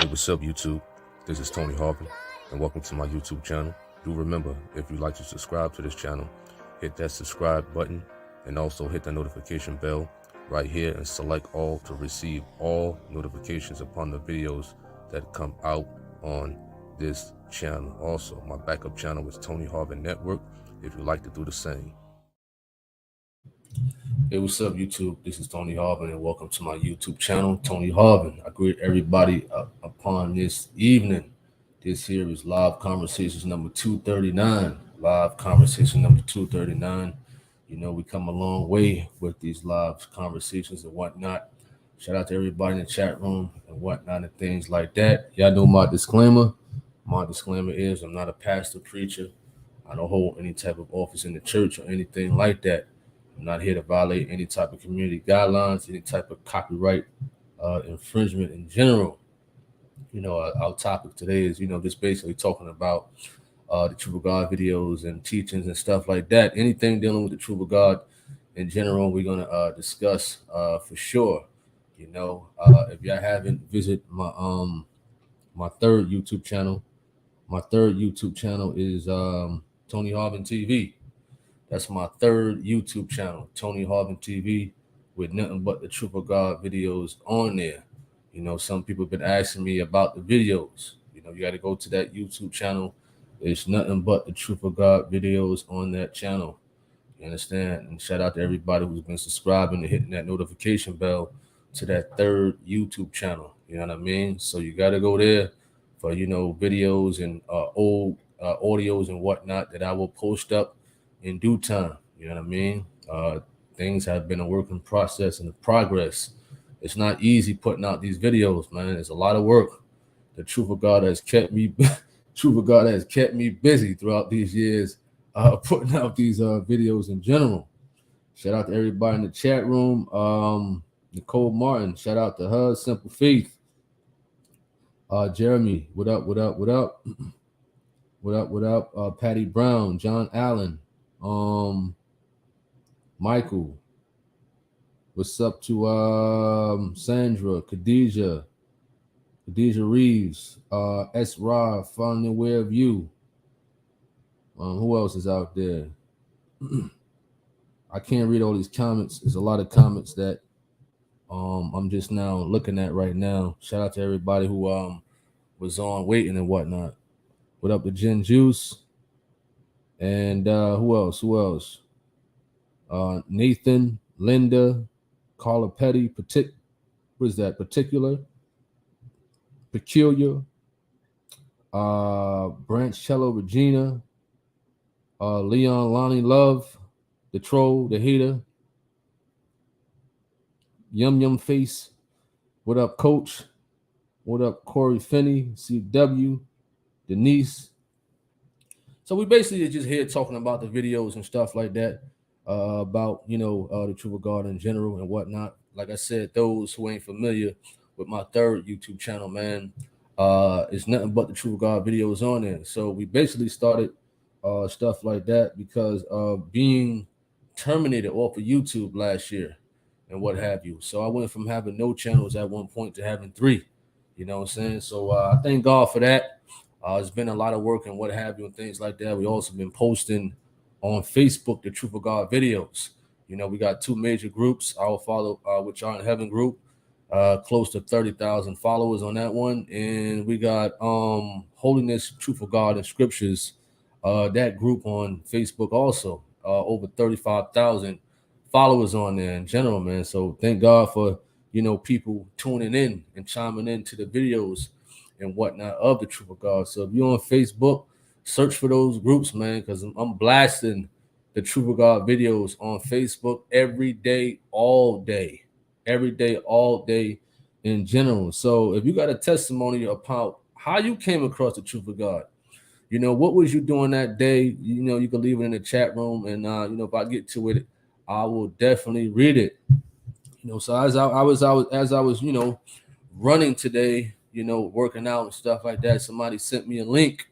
Hey, what's up, YouTube? This is Tony Harvin, and welcome to my YouTube channel. Do remember, if you'd like to subscribe to this channel, hit that subscribe button and also hit the notification bell right here and select all to receive all notifications upon the videos that come out on this channel. Also, my backup channel is Tony Harvin Network, if you'd like to do the same. Hey, what's up, YouTube? This is Tony Harvin, and welcome to my YouTube channel, Tony Harvin. I greet everybody upon this evening. This here is Live Conversations number 239. Live Conversation number 239. You know, we come a long way with these live conversations and whatnot. Shout out to everybody in the chat room and whatnot and things like that. Y'all know my disclaimer. My disclaimer is I'm not a pastor, preacher. I don't hold any type of office in the church or anything like that. I'm not here to violate any type of community guidelines, any type of copyright infringement in general. You know, our topic today is, just basically talking about the Truth of God videos and teachings and stuff like that. Anything dealing with the Truth of God in general, we're going to discuss for sure. You know, if y'all haven't visited my third YouTube channel, is Tony Harvin TV. That's my third YouTube channel, Tony Harvin TV, with nothing but the Truth of God videos on there. You know, some people have been asking me about the videos. You know, you got to go to that YouTube channel. It's nothing but the Truth of God videos on that channel. You understand? And shout out to everybody who's been subscribing and hitting that notification bell to that third YouTube channel. You know what I mean? So you got to go there for, videos and old audios and whatnot that I will post up in due time. You know what I mean? Things have been a work in process and a progress. It's not easy putting out these videos, man. It's a lot of work. The Truth of God has kept me busy throughout these years, putting out these videos in general. Shout out to everybody in the chat room. Nicole Martin, shout out to her. Simple Faith. Jeremy, what up? What up? Patty Brown, John Allen. Michael, what's up to Sandra, Khadijah Reeves, S. Rob, Finding Aware of You. Who else is out there? I can't read all these comments. There's a lot of comments that I'm just now looking at right now. Shout out to everybody who was on waiting and whatnot. What up to Jen Juice? And who else? Nathan, Linda, Carla Petty, Particular, Peculiar, Brancello Regina, Leon Lonnie Love, the Troll, the Hater, Yum Face. What up, Coach? What up, Corey Finney, CW, Denise. So we basically just here talking about the videos and stuff like that, about, the Truth of God in general and whatnot. Like I said, those who ain't familiar with my third YouTube channel, man, it's nothing but the Truth of God videos on there. So we basically started stuff like that because of being terminated off of YouTube last year and what have you. So I went from having no channels at one point to having 3. You know what I'm saying? So I thank God for that. It's been a lot of work and what have you and things like that. We also been posting on Facebook the Truth of God videos. You know, we got 2 major groups. Our Father which are in Heaven group, close to 30,000 followers on that one, and we got Holiness, Truth of God and Scriptures, that group on Facebook also, over 35,000 followers on there in general, man. So thank God for people tuning in and chiming into the videos and whatnot of the Truth of God. So if you're on Facebook, search for those groups, man, because I'm blasting the Truth of God videos on Facebook every day, all day in general. So if you got a testimony about how you came across the Truth of God, what was you doing that day? You can leave it in the chat room, and if I get to it, I will definitely read it. So as I was running today, working out and stuff like that, somebody sent me a link.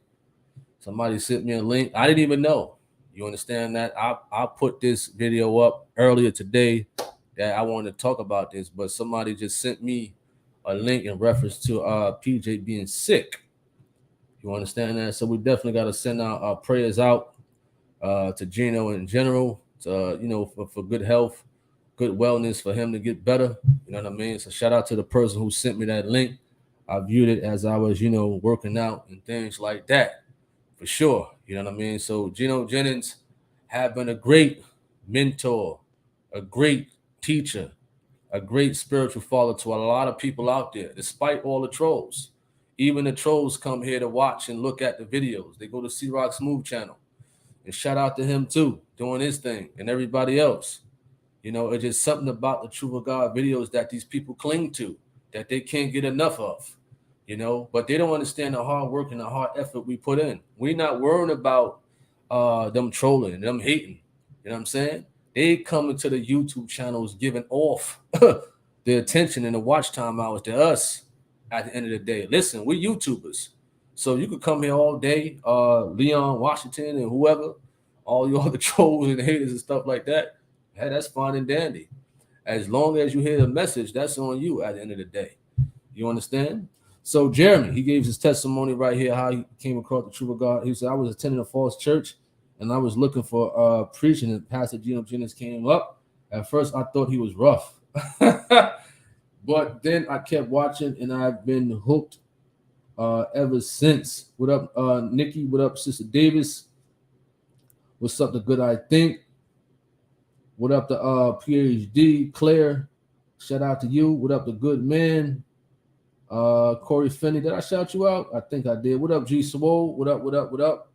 I didn't even know. You understand that? I put this video up earlier today that I wanted to talk about this, but somebody just sent me a link in reference to PJ being sick. You understand that? So we definitely got to send our prayers out to Gino in general, to, for good health, good wellness, for him to get better. You know what I mean? So shout out to the person who sent me that link. I viewed it as I was, working out and things like that, for sure. You know what I mean? So Gino Jennings have been a great mentor, a great teacher, a great spiritual father to a lot of people out there, despite all the trolls. Even the trolls come here to watch and look at the videos. They go to C-Rock's Move channel. And shout out to him too, doing his thing, and everybody else. It's just something about the Truth of God videos that these people cling to, that they can't get enough of. But they don't understand the hard work and the hard effort we put in. We're not worrying about them trolling, them hating. You know what I'm saying? They come into the YouTube channels giving off the attention and the watch time hours to us at the end of the day. Listen, we're YouTubers. So you could come here all day, Leon Washington and whoever, all you other trolls and haters and stuff like that. Hey, that's fine and dandy. As long as you hear the message, that's on you at the end of the day. You understand? So Jeremy, he gave his testimony right here, how he came across the Truth of God. He said, I was attending a false church and I was looking for preaching, and Pastor Gino Jennings came up. At first, I thought he was rough. But then I kept watching and I've been hooked ever since. What up, Nikki? What up, Sister Davis? What's up, the good I think? What up, the PhD? Claire, shout out to you. What up, the good man? Corey Finney, did I shout you out? I think I did. What up, G Swole? What up, what up, what up?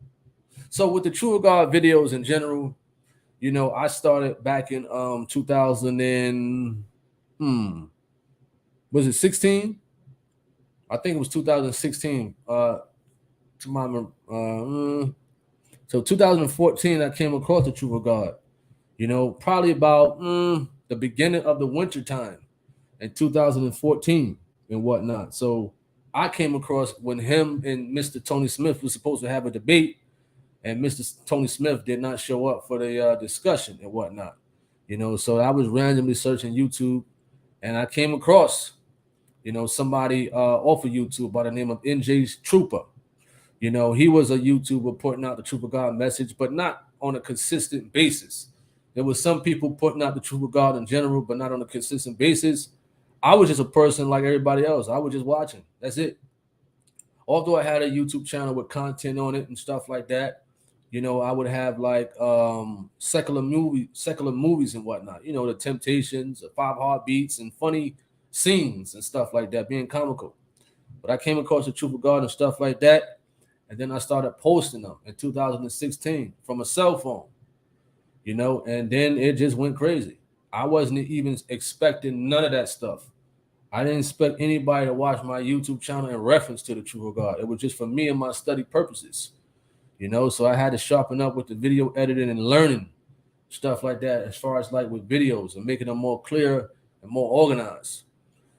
So with the True of God videos in general, I started back in 2000 and was it 16? I think it was 2016. So 2014, I came across the Truth of God. Probably about the beginning of the winter time in 2014 and whatnot. So I came across when him and Mr. Tony Smith was supposed to have a debate, and Mr. Tony Smith did not show up for the discussion and whatnot. So I was randomly searching YouTube, and I came across, somebody off of YouTube by the name of NJ's Trooper. He was a YouTuber putting out the Truth of God message, but not on a consistent basis. There was some people putting out the Truth of God in general, but not on a consistent basis. I was just a person like everybody else. I was just watching. That's it. Although I had a YouTube channel with content on it and stuff like that, I would have like secular movies and whatnot. The Temptations, the 5 Heartbeats, and funny scenes and stuff like that, being comical. But I came across the Truth of God and stuff like that, and then I started posting them in 2016 from a cell phone. And then it just went crazy. I wasn't even expecting none of that stuff. I didn't expect anybody to watch my YouTube channel in reference to the Truth of God. It was just for me and my study purposes. So I had to sharpen up with the video editing and learning stuff like that, as far as like with videos and making them more clear and more organized.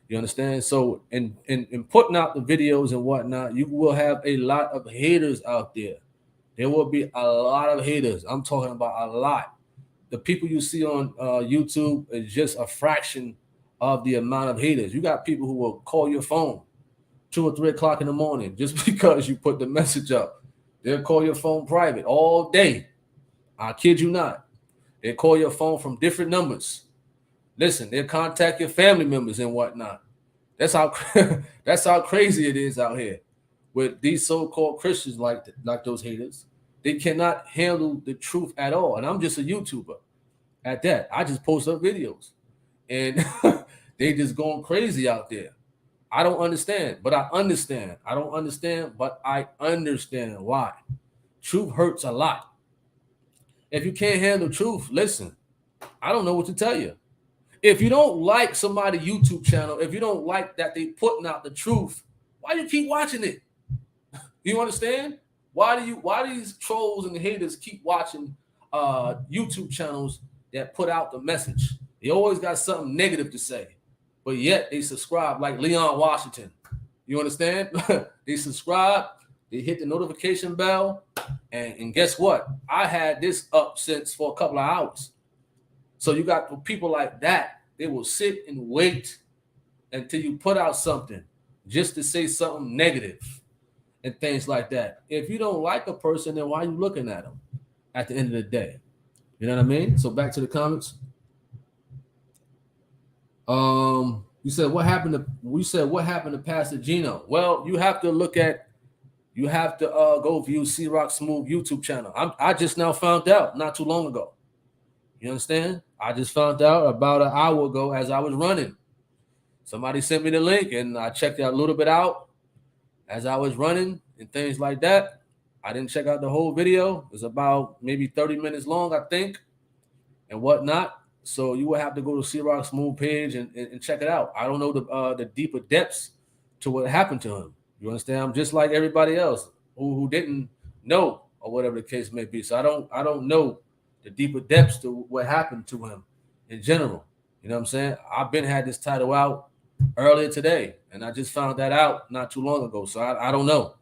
You understand? So in putting out the videos and whatnot, you will have a lot of haters out there. There will be a lot of haters. I'm talking about a lot. The people you see on YouTube is just a fraction of the amount of haters. You got people who will call your phone 2 or 3 o'clock in the morning just because you put the message up. They'll call your phone private all day. I kid you not. They'll call your phone from different numbers. Listen, they'll contact your family members and whatnot. That's how crazy it is out here with these so-called Christians like those haters. They cannot handle the truth at all. And I'm just a YouTuber at that. I just post up videos. And they just going crazy out there. I don't understand, but I understand. I don't understand, but I understand why. Truth hurts a lot. If you can't handle truth, listen, I don't know what to tell you. If you don't like somebody's YouTube channel, if you don't like that they putting out the truth, why do you keep watching it? You understand? Why do these trolls and the haters keep watching YouTube channels that put out the message? They always got something negative to say, but yet they subscribe like Leon Washington. You understand? They subscribe, they hit the notification bell, and guess what? I had this up for a couple of hours. So you got people like that, they will sit and wait until you put out something just to say something negative and things like that. If you don't like a person, then why are you looking at them at the end of the day? You know what I mean? So back to the comments. You said what happened to Pastor Gino? Well, you have to go view C Rock Smooth YouTube channel. I just now found out not too long ago. You understand? I just found out about an hour ago as I was running. Somebody sent me the link and I checked out a little bit out as I was running and things like that. I didn't check out the whole video. It's about maybe 30 minutes long, I think, and whatnot. So you will have to go to C Rock's Smooth page and check it out. I don't know the deeper depths to what happened to him. You understand? I'm just like everybody else who didn't know or whatever the case may be. So I don't know the deeper depths to what happened to him in general. You know what I'm saying? I've had this title out earlier today, and I just found that out not too long ago. So I don't know.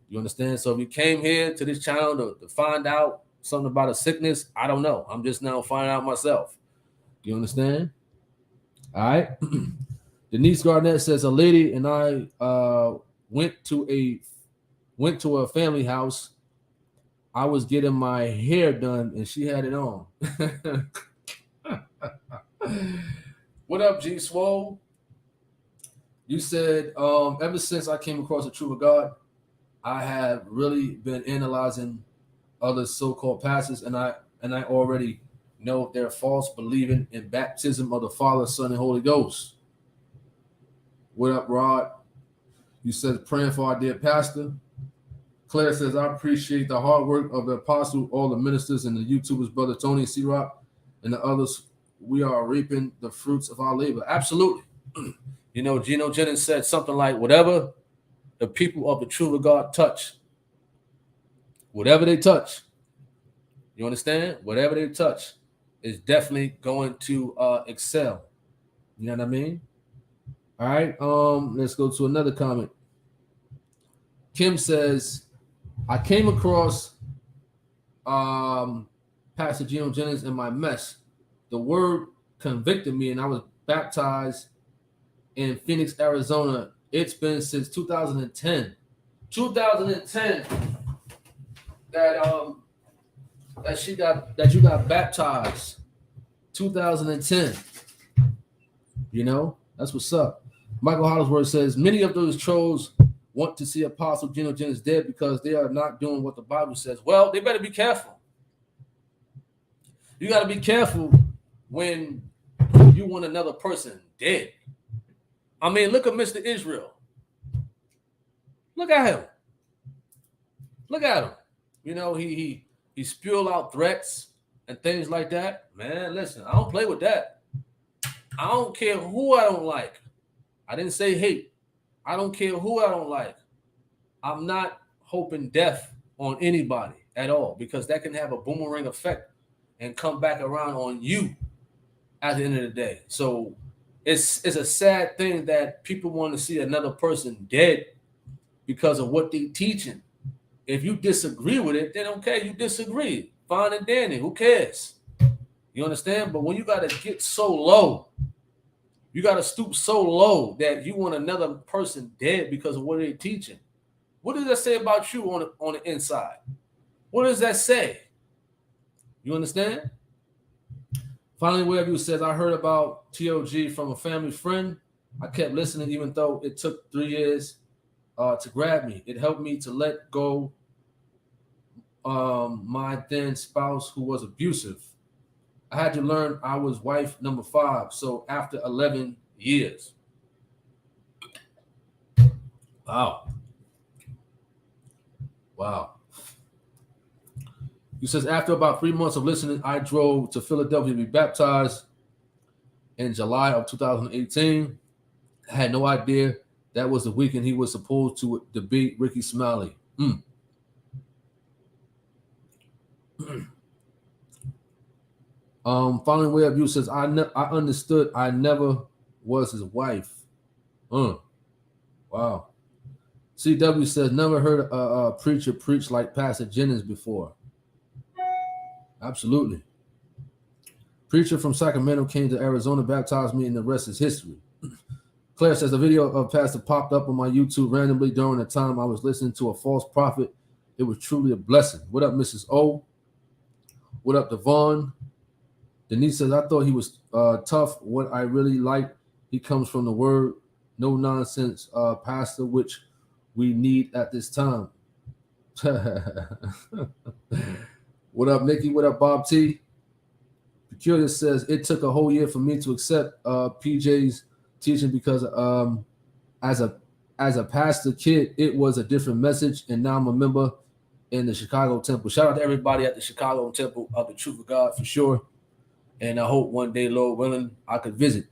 You understand? So if you came here to this channel to find out something about a sickness, I don't know. I'm just now finding out myself. You understand? All right. Denise Garnett says a lady and I went to a family house. I was getting my hair done and she had it on. What up, G Swole? You said ever since I came across the truth of God, I have really been analyzing other so-called pastors, and I already know they're false, believing in baptism of the Father, Son, and Holy Ghost. What up, Rod? You said praying for our dear pastor. Claire says, I appreciate the hard work of the apostle, all the ministers and the YouTubers, Brother Tony, C Rock, and the others. We are reaping the fruits of our labor. Absolutely. You know, Gino Jennings said something like, whatever the people of the truth of God touch, whatever they touch, you understand? Whatever they touch is definitely going to excel. You know what I mean? All right. Let's go to another comment. Kim says, I came across Pastor Gino Jennings in my mess. The word convicted me, and I was baptized in Phoenix, Arizona. It's been since 2010. 2010 that you got baptized. 2010. You know, that's what's up. Michael Hollisworth says many of those trolls want to see Apostle Gino Jennings dead because they are not doing what the Bible says. Well, they better be careful. You got to be careful when you want another person dead. I mean, look at Mr. Israel. Look at him. Look at him. You know, he spewed out threats and things like that. Man, listen, I don't play with that. I don't care who I don't like. I didn't say hate. I don't care who I don't like. I'm not hoping death on anybody at all because that can have a boomerang effect and come back around on you at the end of the day. So it's a sad thing that people want to see another person dead because of what they're teaching. If you disagree with it, then okay, you disagree. Fine and dandy. Who cares? You understand? But when you got to get so low, you got to stoop so low that you want another person dead because of what they're teaching. What does that say about you on the inside? What does that say? You understand? Finally, wherever you says, I heard about TOG from a family friend. I kept listening even though it took 3 years to grab me. It helped me to let go my then spouse who was abusive. I had to learn I was wife number 5. So after 11 years. Wow. He says, after about 3 months of listening, I drove to Philadelphia to be baptized in July of 2018. I had no idea that was the weekend he was supposed to debate Ricky Smiley. Following way of view says, I understood I never was his wife. Wow. CW says, never heard a preacher preach like Pastor Jennings before. Absolutely. Preacher from Sacramento came to Arizona, baptized me, and the rest is history. Claire says a video of Pastor popped up on my YouTube randomly during the time I was listening to a false prophet. It was truly a blessing. What up, Mrs. O? What up, Devon? Denise says, I thought he was tough. What I really like, he comes from the word, no nonsense pastor, which we need at this time. What up, Nikki? What up, Bob T? Peculiar says, it took a whole year for me to accept PJ's teaching because as a pastor kid, it was a different message, and now I'm a member in the Chicago Temple. Shout out to everybody at the Chicago Temple of the Truth of God for sure. And I hope one day, Lord willing, I could visit.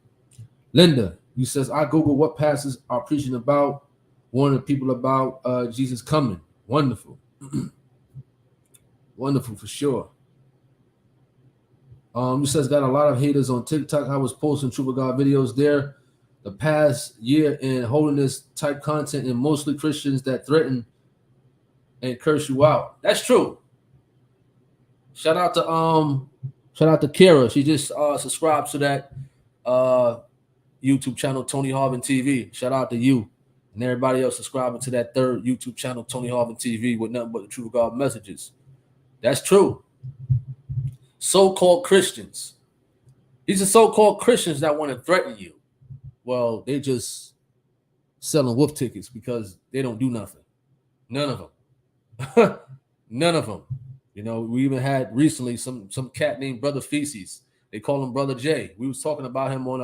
Linda, you says, I Google what pastors are preaching about, warning people about Jesus coming. Wonderful. Wonderful for sure. You says, got a lot of haters on TikTok. I was posting Truth of God videos there the past year in holiness type content, and mostly Christians that threaten and curse you out. That's true. Shout out to Kara. She just subscribed to that YouTube channel, Tony Harvin TV. Shout out to you and everybody else subscribing to that third YouTube channel, Tony Harvin TV, with nothing but the Truth of God messages. That's true. So-called Christians. These are so-called Christians that want to threaten you. Well, they just selling wolf tickets because they don't do nothing. None of them. None of them. You know, we even had recently some cat named Brother Feces. They call him Brother J. We was talking about him on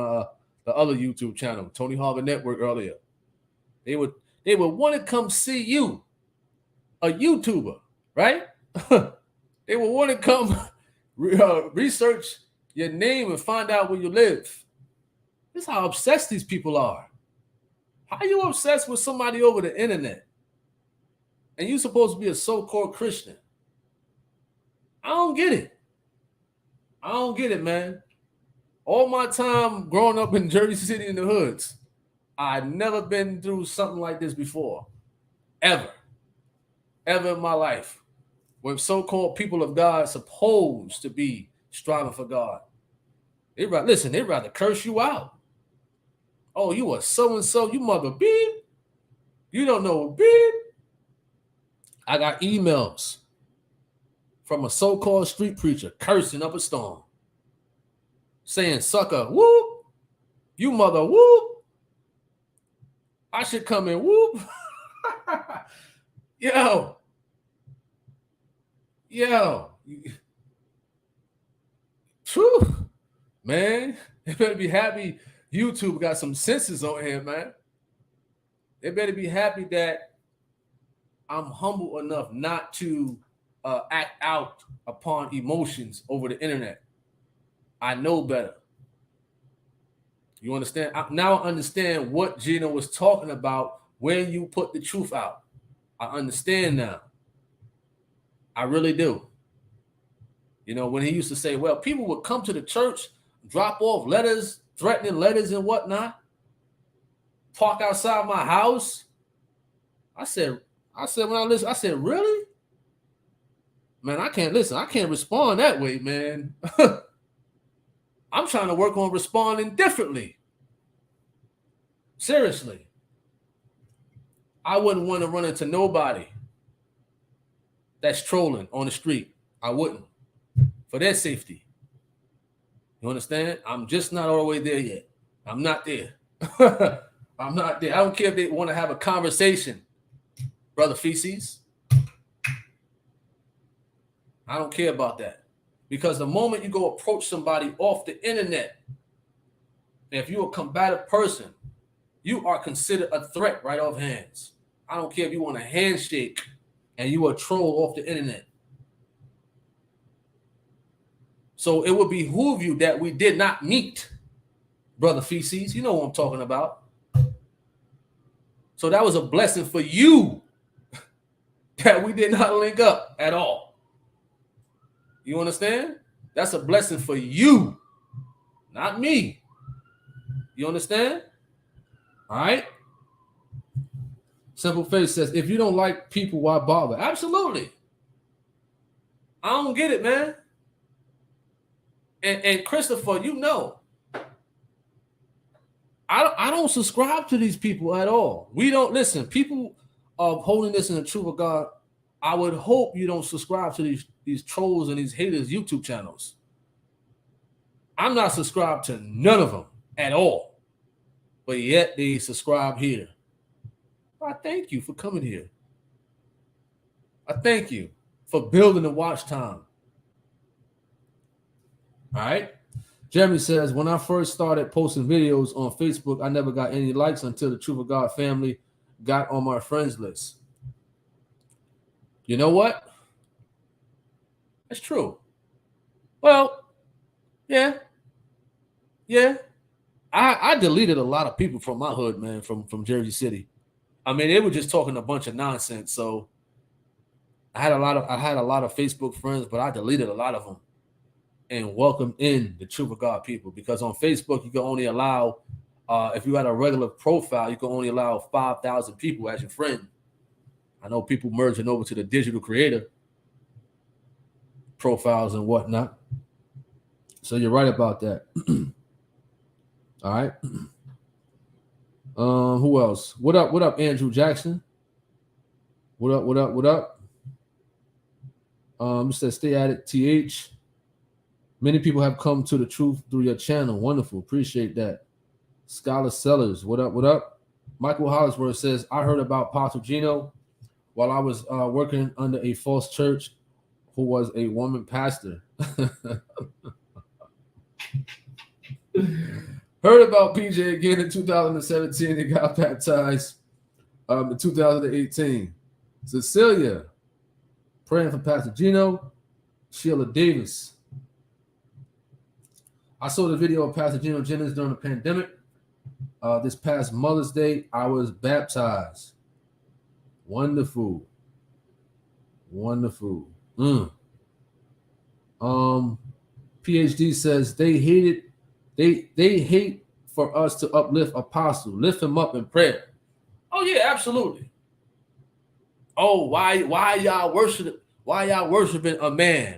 the other YouTube channel, Tony Harvin Network, earlier. They would want to come see you, a YouTuber, right? They would want to come research your name and find out where you live. This is how obsessed these people are. How are you obsessed with somebody over the internet? And you're supposed to be a so-called Christian. I don't get it. I don't get it, man. All my time growing up in Jersey City in the hoods, I'd never been through something like this before. Ever. Ever in my life. When so-called people of God supposed to be striving for God. They'd rather curse you out. Oh, you are so-and-so, you mother beep. You don't know beep. I got emails from a so-called street preacher cursing up a storm. Saying, sucker, whoop. You mother, whoop. I should come in, whoop. Yo. True. Man, they better be happy YouTube got some senses on here, man. They better be happy that I'm humble enough not to act out upon emotions over the internet. I know better. You understand? Now I understand what Gino was talking about when you put the truth out. I understand now. I really do. You know, when he used to say, well, people would come to the church, drop off letters, threatening letters and whatnot, park outside my house. I said, when I listened, I said, really? Man, I can't listen. I can't respond that way, man. I'm trying to work on responding differently. Seriously. I wouldn't want to run into nobody that's trolling on the street. I wouldn't. For their safety. You understand? I'm just not all the way there yet. I'm not there. I'm not there. I don't care if they want to have a conversation, Brother Feces. I don't care about that. Because the moment you go approach somebody off the internet, and if you're a combative person, you are considered a threat right off hands. I don't care if you want a handshake and you are a troll off the internet. So it would behoove you that we did not meet, Brother Feces. You know what I'm talking about. So that was a blessing for you that we did not link up at all. You understand? That's a blessing for you, not me. You understand? All right? Simple Face says, if you don't like people, why bother? Absolutely. I don't get it, man. And Christopher, you know, I don't subscribe to these people at all. We don't listen. People of holiness and the truth of God, I would hope you don't subscribe to these trolls and these haters YouTube channels. I'm not subscribed to none of them at all, but yet they subscribe here. I thank you for coming here. I thank you for building the watch time. All right. Jeremy says, when I first started posting videos on Facebook, I never got any likes until the Truth of God family got on my friends list. You know what? That's true. Well, yeah. I deleted a lot of people from my hood, man, from Jersey City. I mean, they were just talking a bunch of nonsense. So I had a lot of Facebook friends, but I deleted a lot of them and welcomed in the Truth of God people, because on Facebook you can only allow, if you had a regular profile, you can only allow 5,000 people as your friend. I know people merging over to the digital creator profiles and whatnot. So you're right about that. All right. Who else? What up, Andrew Jackson? What up? It says stay at it, TH. Many people have come to the truth through your channel. Wonderful. Appreciate that. Scholar Sellers, what up? Michael Hollisworth says, I heard about Apostle Gino while I was working under a false church who was a woman pastor. Heard about PJ again in 2017 and got baptized in 2018. Cecilia, praying for Pastor Gino. Sheila Davis. I saw the video of Pastor Gino Jennings during the pandemic. This past Mother's Day, I was baptized. Wonderful. PhD says they hate for us to uplift Apostle, lift him up in prayer. Oh yeah, absolutely. Oh, why y'all worshiping a man?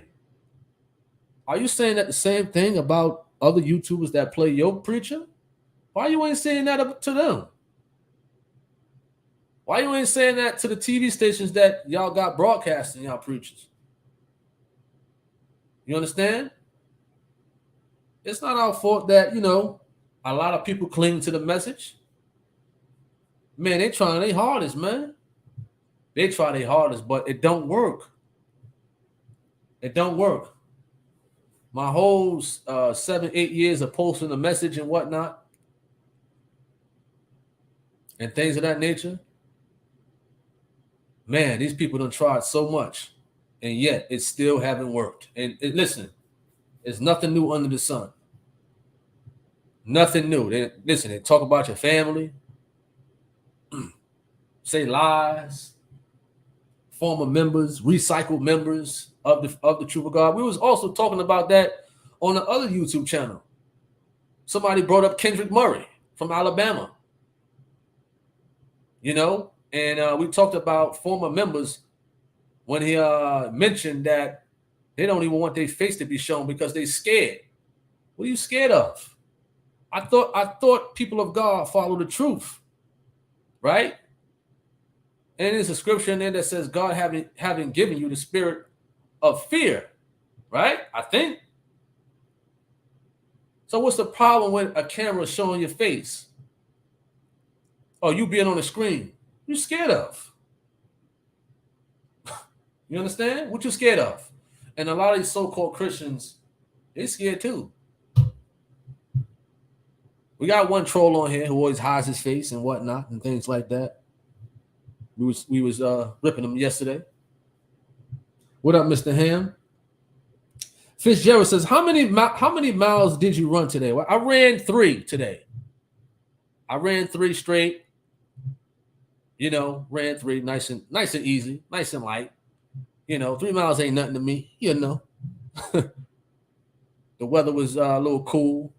Are you saying that the same thing about other YouTubers that play your preacher? Why you ain't saying that to them? Why you ain't saying that to the TV stations that y'all got broadcasting y'all preachers? You understand? It's not our fault that, a lot of people cling to the message. Man, they trying their hardest, man. They try their hardest, but it don't work. It don't work. My whole 7-8 years of posting the message and whatnot and things of that nature, man, these people done tried so much, and yet it still haven't worked. And listen, there's nothing new under the sun. Nothing new. They talk about your family, say lies, former members, recycled members of the Truth of God. We was also talking about that on the other YouTube channel. Somebody brought up Kendrick Murray from Alabama. And we talked about former members when he mentioned that they don't even want their face to be shown because they're scared. What are you scared of? I thought people of God follow the truth, right? And there's a scripture in there that says God having given you the spirit of fear, right? I think. So what's the problem with a camera showing your face? Or you being on the screen? You're scared of. You understand? What you scared of? And a lot of these so-called Christians, they're scared too. We got one troll on here who always hides his face and whatnot and things like that. We was ripping him yesterday. What up, Mr. Ham? Fitzgerald says, how many miles did you run today? Well, I ran 3 today. I ran 3 straight. Ran 3 nice and easy, nice and light. 3 miles ain't nothing to me. The weather was a little cool.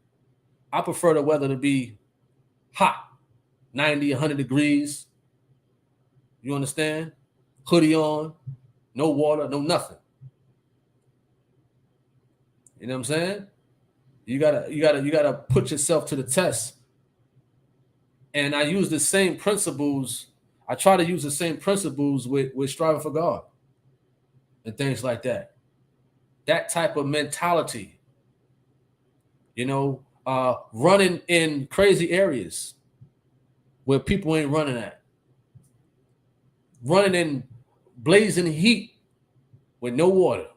I prefer the weather to be hot, 90, 100 degrees. You understand? Hoodie on, no water, no nothing. You know what I'm saying? You gotta put yourself to the test And I use the same principles. I try to use the same principles with striving for God and things like that. That type of mentality, running in crazy areas where people ain't running at, running in blazing heat with no water,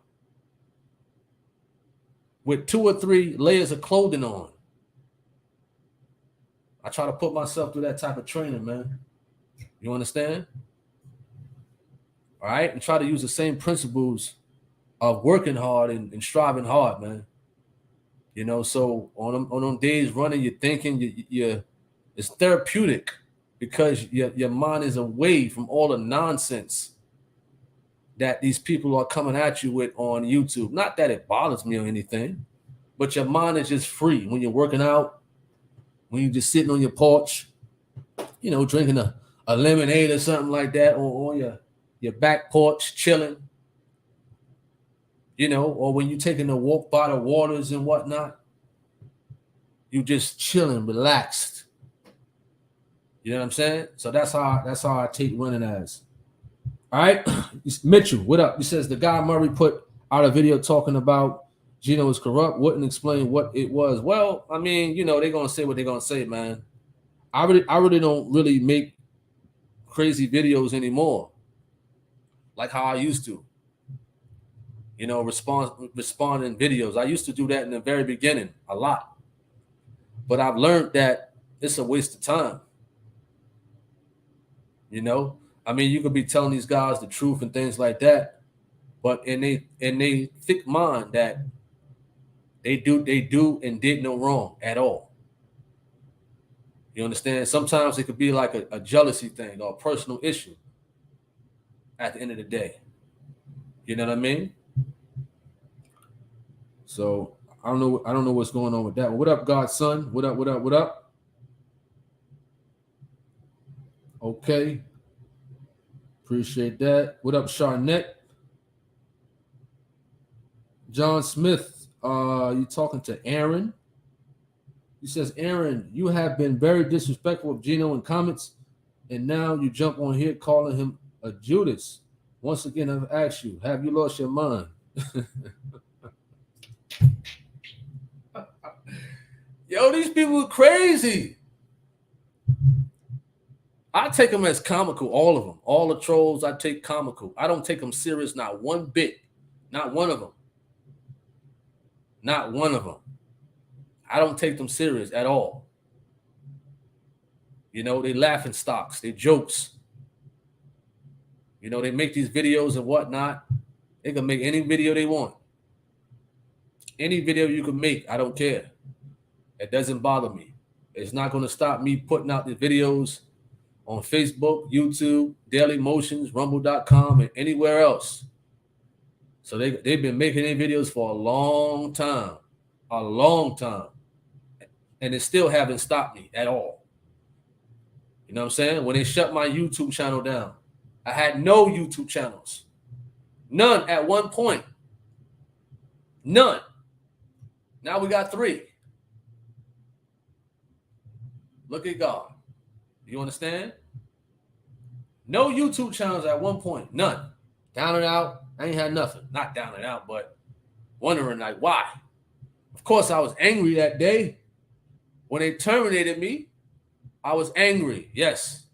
with 2 or 3 layers of clothing on. I try to put myself through that type of training, man. You understand? All right? And try to use the same principles of working hard and striving hard, man. So on them days running, you're thinking, it's therapeutic because your mind is away from all the nonsense that these people are coming at you with on YouTube. Not that it bothers me or anything, but your mind is just free when you're working out, when you're just sitting on your porch, drinking a lemonade or something like that on your back porch, chilling, or when you're taking a walk by the waters and whatnot, you just chilling, relaxed. You know what I'm saying? So that's how I take running as. All right, Mitchell, what up? He says the guy Murray put out a video talking about Gino is corrupt, wouldn't explain what it was. Well, I mean, they're gonna say what they're gonna say, man. I really don't really make crazy videos anymore, like how I used to. Responding videos. I used to do that in the very beginning a lot, but I've learned that it's a waste of time. I mean, you could be telling these guys the truth and things like that, but in they thick mind that they do and did no wrong at all. You understand? Sometimes it could be like a jealousy thing or a personal issue at the end of the day. You know what I mean? So I don't know what's going on with that. What up, Godson? What up? Okay. Appreciate that. What up, Charnette? John Smith, you talking to Aaron? He says, Aaron, you have been very disrespectful of Gino in comments, and now you jump on here calling him a Judas. Once again, I've asked you, have you lost your mind? Yo, these people are crazy. I take them as comical, all of them. All the trolls, I take comical. I don't take them serious, not one bit. Not one of them. Not one of them. I don't take them serious at all. They laughing stocks. They jokes. They make these videos and whatnot. They can make any video they want. Any video you can make, I don't care. It doesn't bother me. It's not going to stop me putting out the videos on Facebook, YouTube, Daily Motions, Rumble.com, and anywhere else. So they've been making their videos for a long time. And it still haven't stopped me at all. You know what I'm saying? When they shut my YouTube channel down, I had no YouTube channels. None at one point. None. Now we got 3. Look at God. You understand? No YouTube channels at one point. None. Down and out. I ain't had nothing. Not down and out, but wondering like why. Of course, I was angry that day. When they terminated me, I was angry. Yes.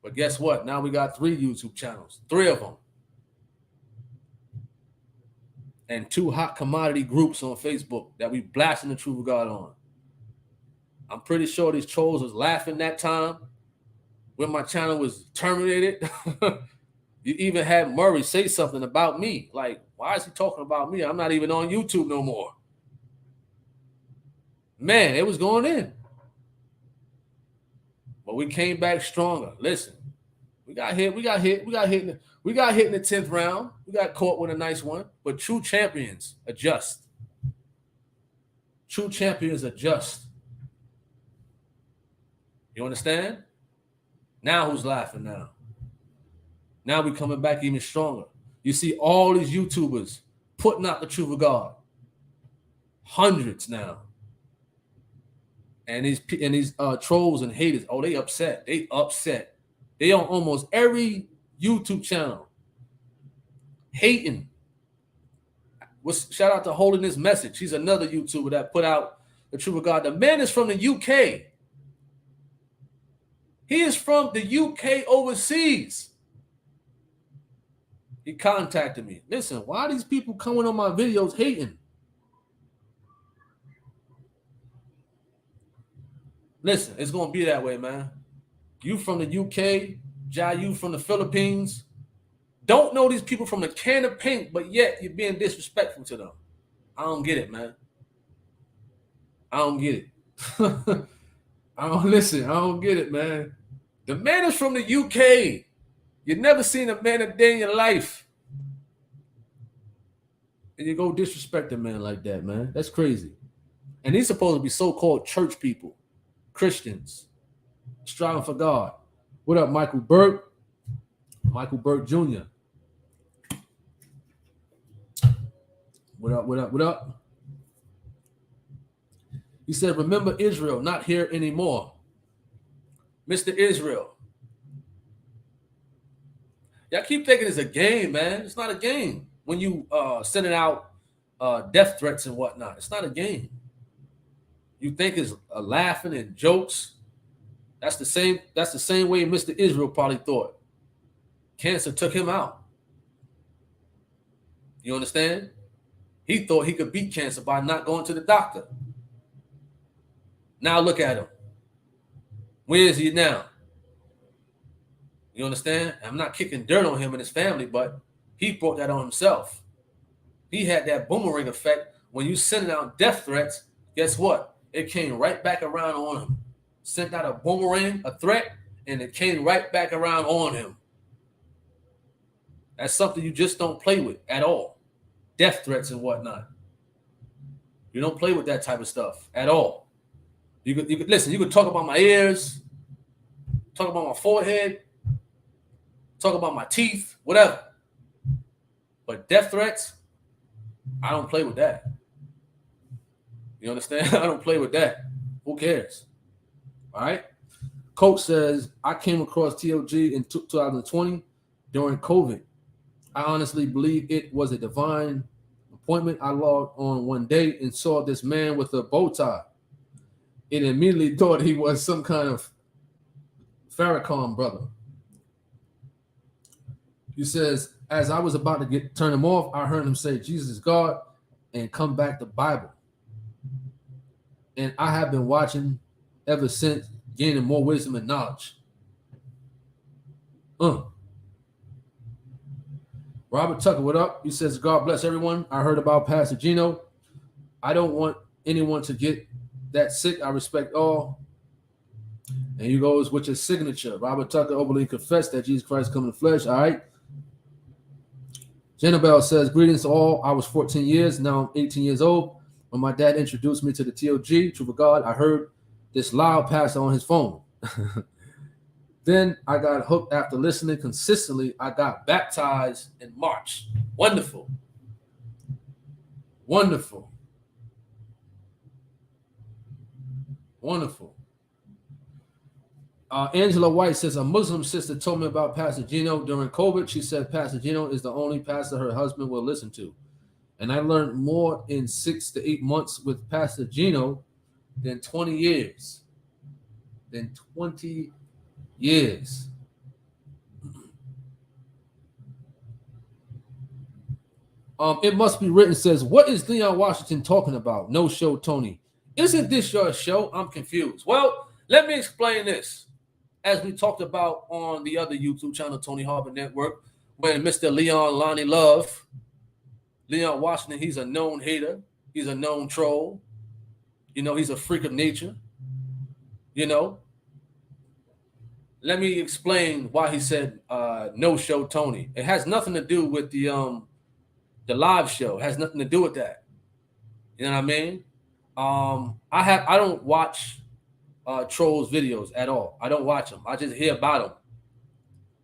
But guess what? Now we got 3 YouTube channels. 3 of them. And 2 hot commodity groups on Facebook that we blasting the truth of God on. I'm pretty sure these trolls was laughing that time when my channel was terminated. You even had Murray say something about me. Like, why is he talking about me? I'm not even on YouTube no more. Man, it was going in. But we came back stronger. Listen, we got hit in the 10th round. We got caught with a nice one. But true champions adjust. True champions adjust. You understand? Now who's laughing now? Now we're coming back even stronger. You see all these YouTubers putting out the truth of God. Hundreds now. And these trolls and haters, oh, they upset. They upset. They on almost every YouTube channel hating. Shout out to Holiness Message. He's another YouTuber that put out the Truth of God. The man is from the UK. He is from the UK overseas. He contacted me. Listen, why are these people coming on my videos hating? Listen, it's going to be that way, man. You from the UK, Jai, you from the Philippines. Don't know these people from the can of paint, but yet you're being disrespectful to them. I don't get it, man. I don't get it. I don't get it, man. The man is from the UK. You've never seen a man a day in your life. And you go disrespect a man like that, man. That's crazy. And he's supposed to be so-called church people, Christians, striving for God. What up, Michael Burke? Michael Burke Jr. What up, what up, what up? He said, remember Israel, not here anymore. Mr. Israel. Y'all keep thinking it's a game, man. It's not a game. When you sending out death threats and whatnot, it's not a game. You think it's laughing and jokes. That's the same way Mr. Israel probably thought. Cancer took him out. You understand? He thought he could beat cancer by not going to the doctor. Now look at him. Where is he now? You understand? I'm not kicking dirt on him and his family, but he brought that on himself. He had that boomerang effect. When you sending out death threats, guess what? It came right back around on him. Sent out a boomerang, a threat, and it came right back around on him. That's something you just don't play with at all. Death threats and whatnot. You don't play with that type of stuff at all. You could listen, you could talk about my ears, talk about my forehead, talk about my teeth, whatever. But death threats, I don't play with that. You understand? I don't play with that. Who cares? All right. Coach says, I came across TLG in 2020 during COVID. I honestly believe it was a divine appointment. I logged on one day and saw this man with a bow tie. And immediately thought he was some kind of Farrakhan brother. He says, as I was about to turn him off, I heard him say, Jesus is God, and come back to Bible. And I have been watching ever since, gaining more wisdom and knowledge. Robert Tucker, what up? He says, God bless everyone. I heard about Pastor Gino. I don't want anyone to get that sick. I respect all. And he goes with your signature. Robert Tucker openly confessed that Jesus Christ come in the flesh. All right. Jenabel says, greetings to all. I was 14 years. Now I'm 18 years old. When my dad introduced me to the TLG, Truth of God, I heard this loud pastor on his phone. Then I got hooked after listening consistently. I got baptized in March. Wonderful. Wonderful. Wonderful. Angela White says, a Muslim sister told me about Pastor Gino during COVID. She said Pastor Gino is the only pastor her husband will listen to. And I learned more in 6 to 8 months with Pastor Gino than 20 years. Than 20 years. It must be written, says, what is Leon Washington talking about? No show, Tony. Isn't this your show? I'm confused. Well, let me explain this. As we talked about on the other YouTube channel, Tony Harvin Network, when Mr. Leon Lonnie Love, Leon Washington, he's a known hater. He's a known troll. You know, he's a freak of nature. You know, let me explain why he said no show, Tony. It has nothing to do with the live show. It has nothing to do with that. You know what I mean? I don't watch trolls videos at all. I don't watch them. I just hear about them.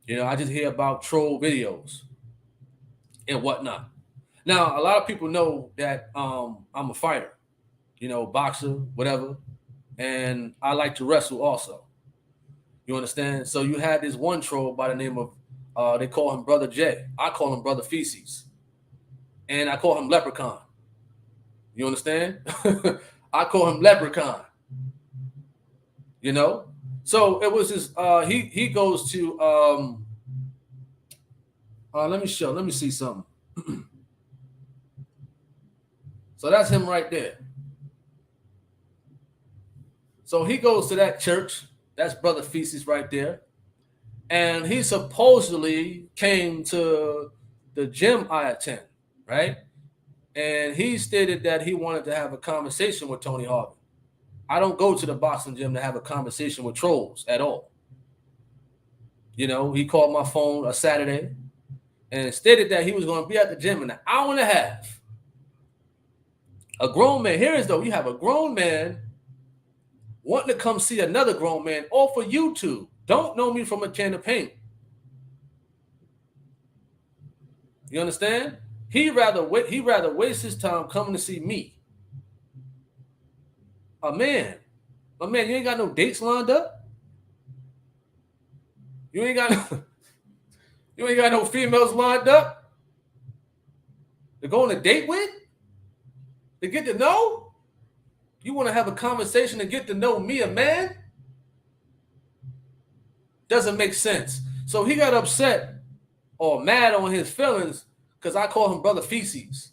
You know, I just hear about troll videos and whatnot. Now, a lot of people know that I'm a fighter, you know, boxer, whatever. and I like to wrestle also. You understand? So you had this one troll by the name of they call him Brother J. I call him Brother Feces, and I call him Leprechaun. You understand? I call him Leprechaun. You know. So it was this. He goes to. Let me see something. So that's him right there. So he goes to that church. That's Brother Feces right there. And he supposedly came to the gym I attend, right? And he stated that he wanted to have a conversation with Tony Harvin. I don't go to the boxing gym to have a conversation with trolls at all. You know, he called my phone a Saturday and stated that he was going to be at the gym in an hour and a half. A grown man, here is though, you have a grown man wanting to come see another grown man off of YouTube. Don't know me from a can of paint. You understand? He'd rather waste his time coming to see me. A man, you ain't got no dates lined up. You ain't got no females lined up to go on a date with, to get to know. You want to have a conversation to get to know me, a man? Doesn't make sense. So he got upset or mad on his feelings because I call him Brother Feces.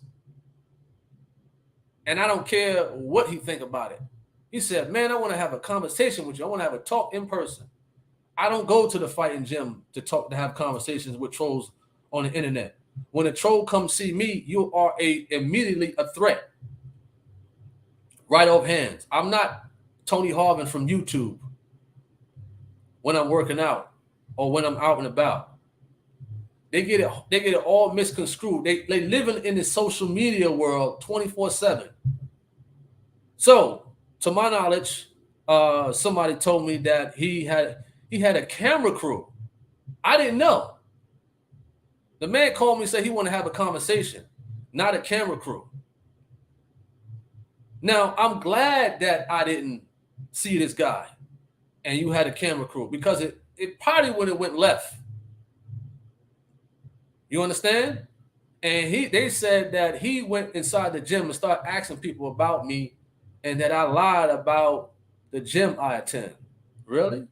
And I don't care what he think about it. He said, man, I want to have a conversation with you. I want to have a talk in person. I don't go to the fighting gym to have conversations with trolls on the internet. When a troll comes see me, you are immediately a threat. Right off hands. I'm not Tony Harvin from YouTube when I'm working out or when I'm out and about. They get it all misconstrued. They living in the social media world 24/7. So, to my knowledge, somebody told me that he had a camera crew. I didn't know. The man called me and said he wanted to have a conversation, not a camera crew. Now, I'm glad that I didn't see this guy and you had a camera crew because it probably would have went left. You understand? And they said that he went inside the gym and started asking people about me and that I lied about the gym I attend. Really?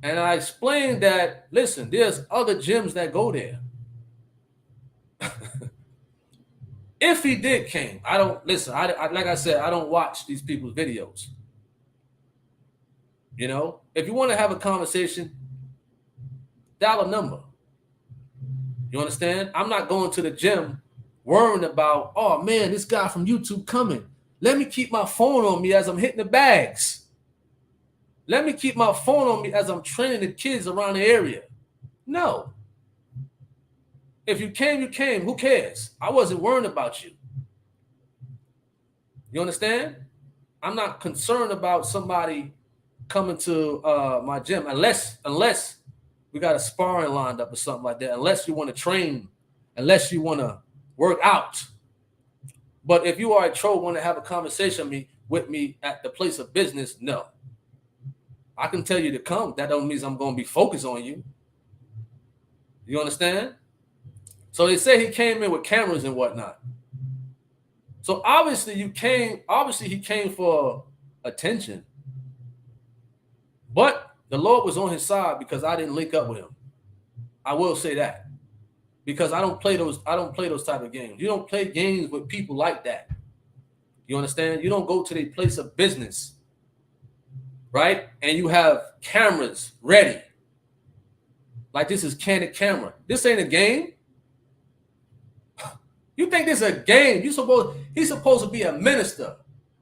And I explained that, listen, there's other gyms that go there. If he did came, I don't listen. I like I said, I don't watch these people's videos. You know, if you want to have a conversation, dial a number. You understand? I'm not going to the gym worrying about, oh man, this guy from YouTube coming. Let me keep my phone on me as I'm hitting the bags. Let me keep my phone on me as I'm training the kids around the area. No. If you came, you came. Who cares? I wasn't worrying about you. You understand? I'm not concerned about somebody coming to my gym unless we got a sparring lined up or something like that. Unless you want to train, unless you want to work out. But if you are a troll, want to have a conversation with me at the place of business, no. I can tell you to come. That don't mean I'm going to be focused on you. You understand? So they say he came in with cameras and whatnot. So obviously he came for attention. But the Lord was on his side because I didn't link up with him. I will say that. Because I don't play those type of games. You don't play games with people like that. You understand? You don't go to their place of business. Right? And you have cameras ready. Like this is candid camera. This ain't a game. You think this is a game? He's supposed to be a minister.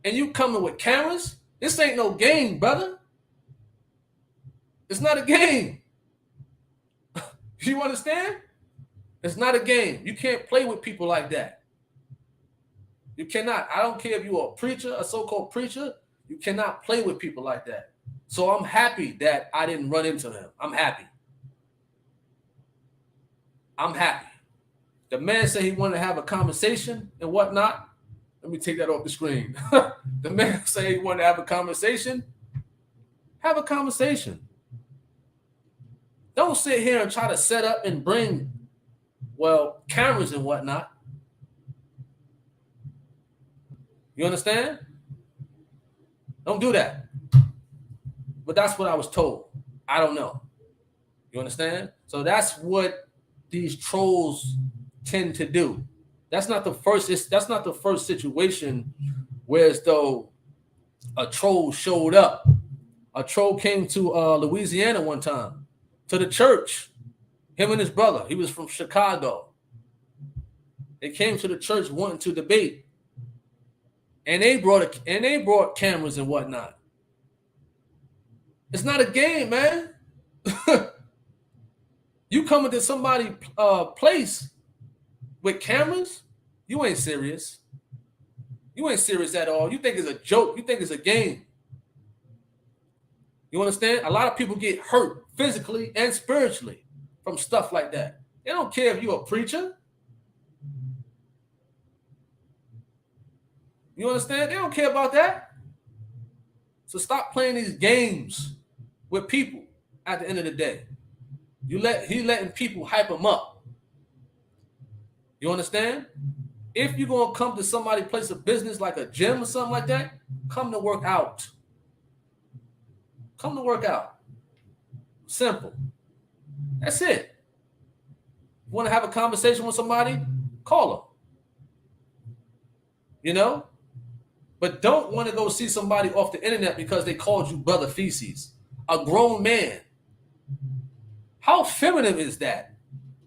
And you coming with cameras? This ain't no game, brother. It's not a game. You understand? It's not a game. You can't play with people like that. You cannot. I don't care if you're a preacher, a so-called preacher. You cannot play with people like that. So I'm happy that I didn't run into him. I'm happy. The man said he wanted to have a conversation and whatnot. Let me take that off the screen. The man say he want to have a conversation. Have a conversation. Don't sit here and try to set up and bring, well, cameras and whatnot. You understand? Don't do that. But that's what I was told. I don't know. You understand? So that's what these trolls tend to do. That's not the first situation where as though a troll showed up. A troll came to Louisiana one time to the church. Him and his brother. He was from Chicago. They came to the church wanting to debate, and they brought cameras and whatnot. It's not a game, man. You come into somebody's place with cameras, you ain't serious. You ain't serious at all. You think it's a joke. You think it's a game. You understand? A lot of people get hurt physically and spiritually from stuff like that. They don't care if you're a preacher. You understand? They don't care about that. So stop playing these games with people at the end of the day. He letting people hype him up. You understand? If you're going to come to somebody's place of business like a gym or something like that, come to work out. Come to work out. Simple. That's it. You want to have a conversation with somebody? Call them. You know? But don't want to go see somebody off the internet because they called you brother feces. A grown man. How feminine is that?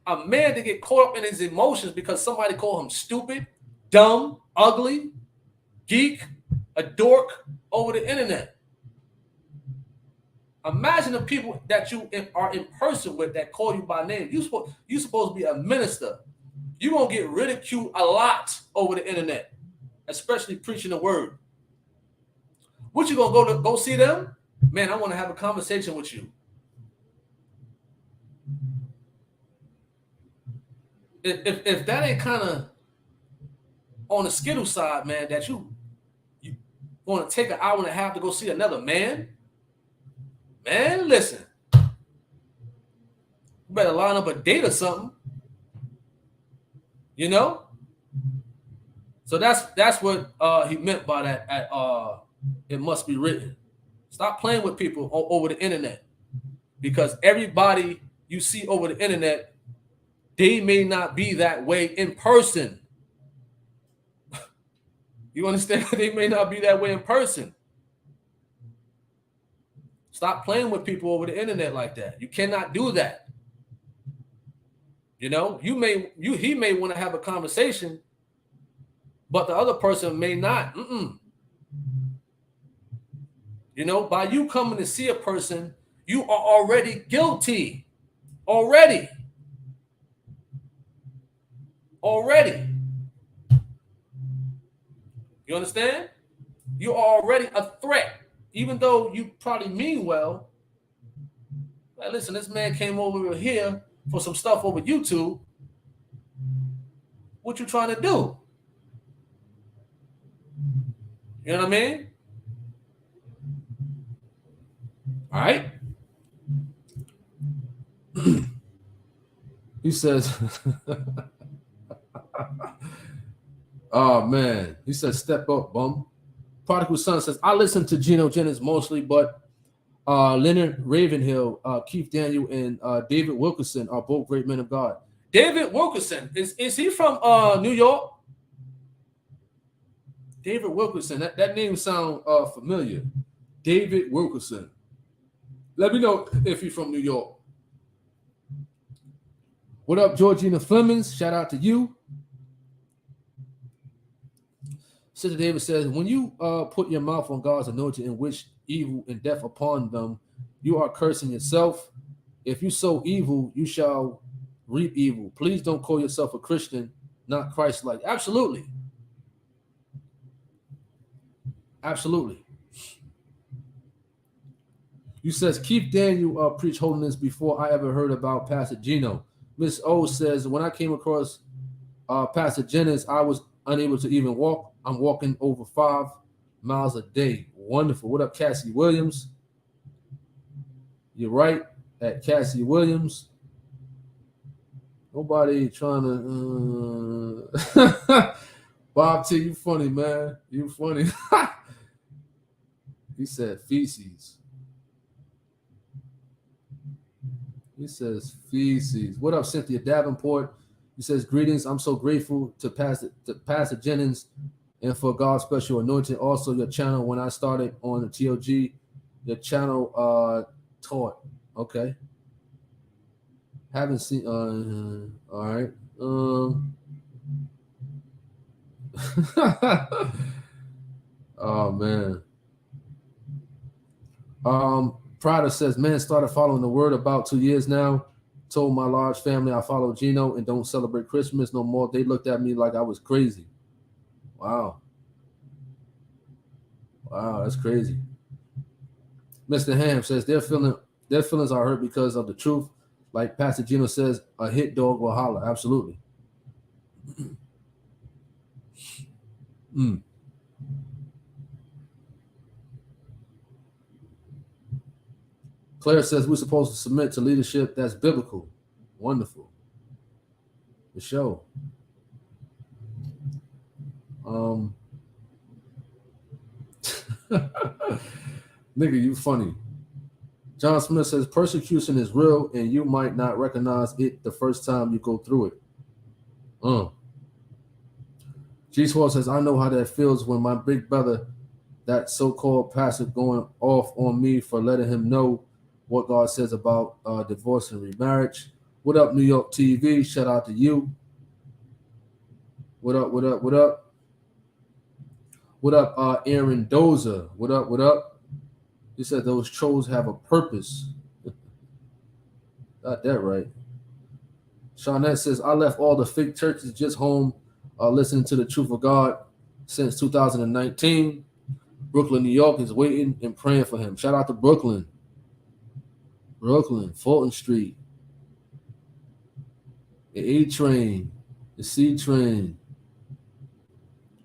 A man to get caught up in his emotions because somebody called him stupid, dumb, ugly, geek, a dork over the internet. Imagine the people that you are in person with that call you by name. You supposed to be a minister. You're going to get ridiculed a lot over the internet, especially preaching the word. What you going to go see them? Man, I want to have a conversation with you. If that ain't kind of on the skittle side, man, that you want to take an hour and a half to go see another man, listen. You better line up a date or something. You know? So that's what he meant by that. It must be written. Stop playing with people over the internet, because everybody you see over the internet, they may not be that way in person. You understand? They may not be that way in person. Stop playing with people over the internet like that. You cannot do that. You know, he may want to have a conversation, but the other person may not. You know, by you coming to see a person, you are already guilty. Already. You understand? You are already a threat, even though you probably mean well. Like, listen, this man came over here for some stuff over YouTube. What you trying to do? You know what I mean? All right. He says, oh, man. He says, step up, bum. Prodigal Son says, I listen to Gino Jennings mostly, but Leonard Ravenhill, Keith Daniel, and David Wilkerson are both great men of God. David Wilkerson, is he from New York? David Wilkerson, that name sounds familiar. David Wilkerson. Let me know if you're from New York. What up, Georgina Flemings? Shout out to you. Sister David says, when you put your mouth on God's anointing and wish evil and death upon them, you are cursing yourself. If you sow evil, you shall reap evil. Please don't call yourself a Christian, not Christ-like. Absolutely. Absolutely. You says, Keith Daniel preached holiness before I ever heard about Pastor Gino. Miss O says, when I came across Pastor Jennings, I was unable to even walk. I'm walking over 5 miles a day. Wonderful. What up, Cassie Williams? You're right, at Cassie Williams. Nobody trying to. Bob T, you funny, man. You funny. He said feces. He says feces. What up, Cynthia Davenport? He says, greetings. I'm so grateful to Pastor Jennings and for God's special anointing. Also, your channel, when I started on the TOG, your channel taught. Okay. Haven't seen. All right. Oh, man. Prada says, man, started following the word about 2 years now. Told my large family I follow Gino and don't celebrate Christmas no more. They looked at me like I was crazy. Wow. Wow, that's crazy. Mr. Ham says their feelings are hurt because of the truth. Like Pastor Gino says, a hit dog will holler. Absolutely. Claire says we're supposed to submit to leadership. That's biblical. Wonderful. The show. Nigga, you funny. John Smith says persecution is real and you might not recognize it the first time you go through it. G Swell says, I know how that feels when my big brother, that so-called pastor, going off on me for letting him know what God says about divorce and remarriage. What up, New York TV? Shout out to you. What up, what up, what up? What up, Aaron Dozer? What up, what up? He said those trolls have a purpose. Got that right. Shawnette says, I left all the fake churches just home listening to the truth of God since 2019. Brooklyn, New York is waiting and praying for him. Shout out to Brooklyn. Brooklyn, Fulton Street. The A train. The C train.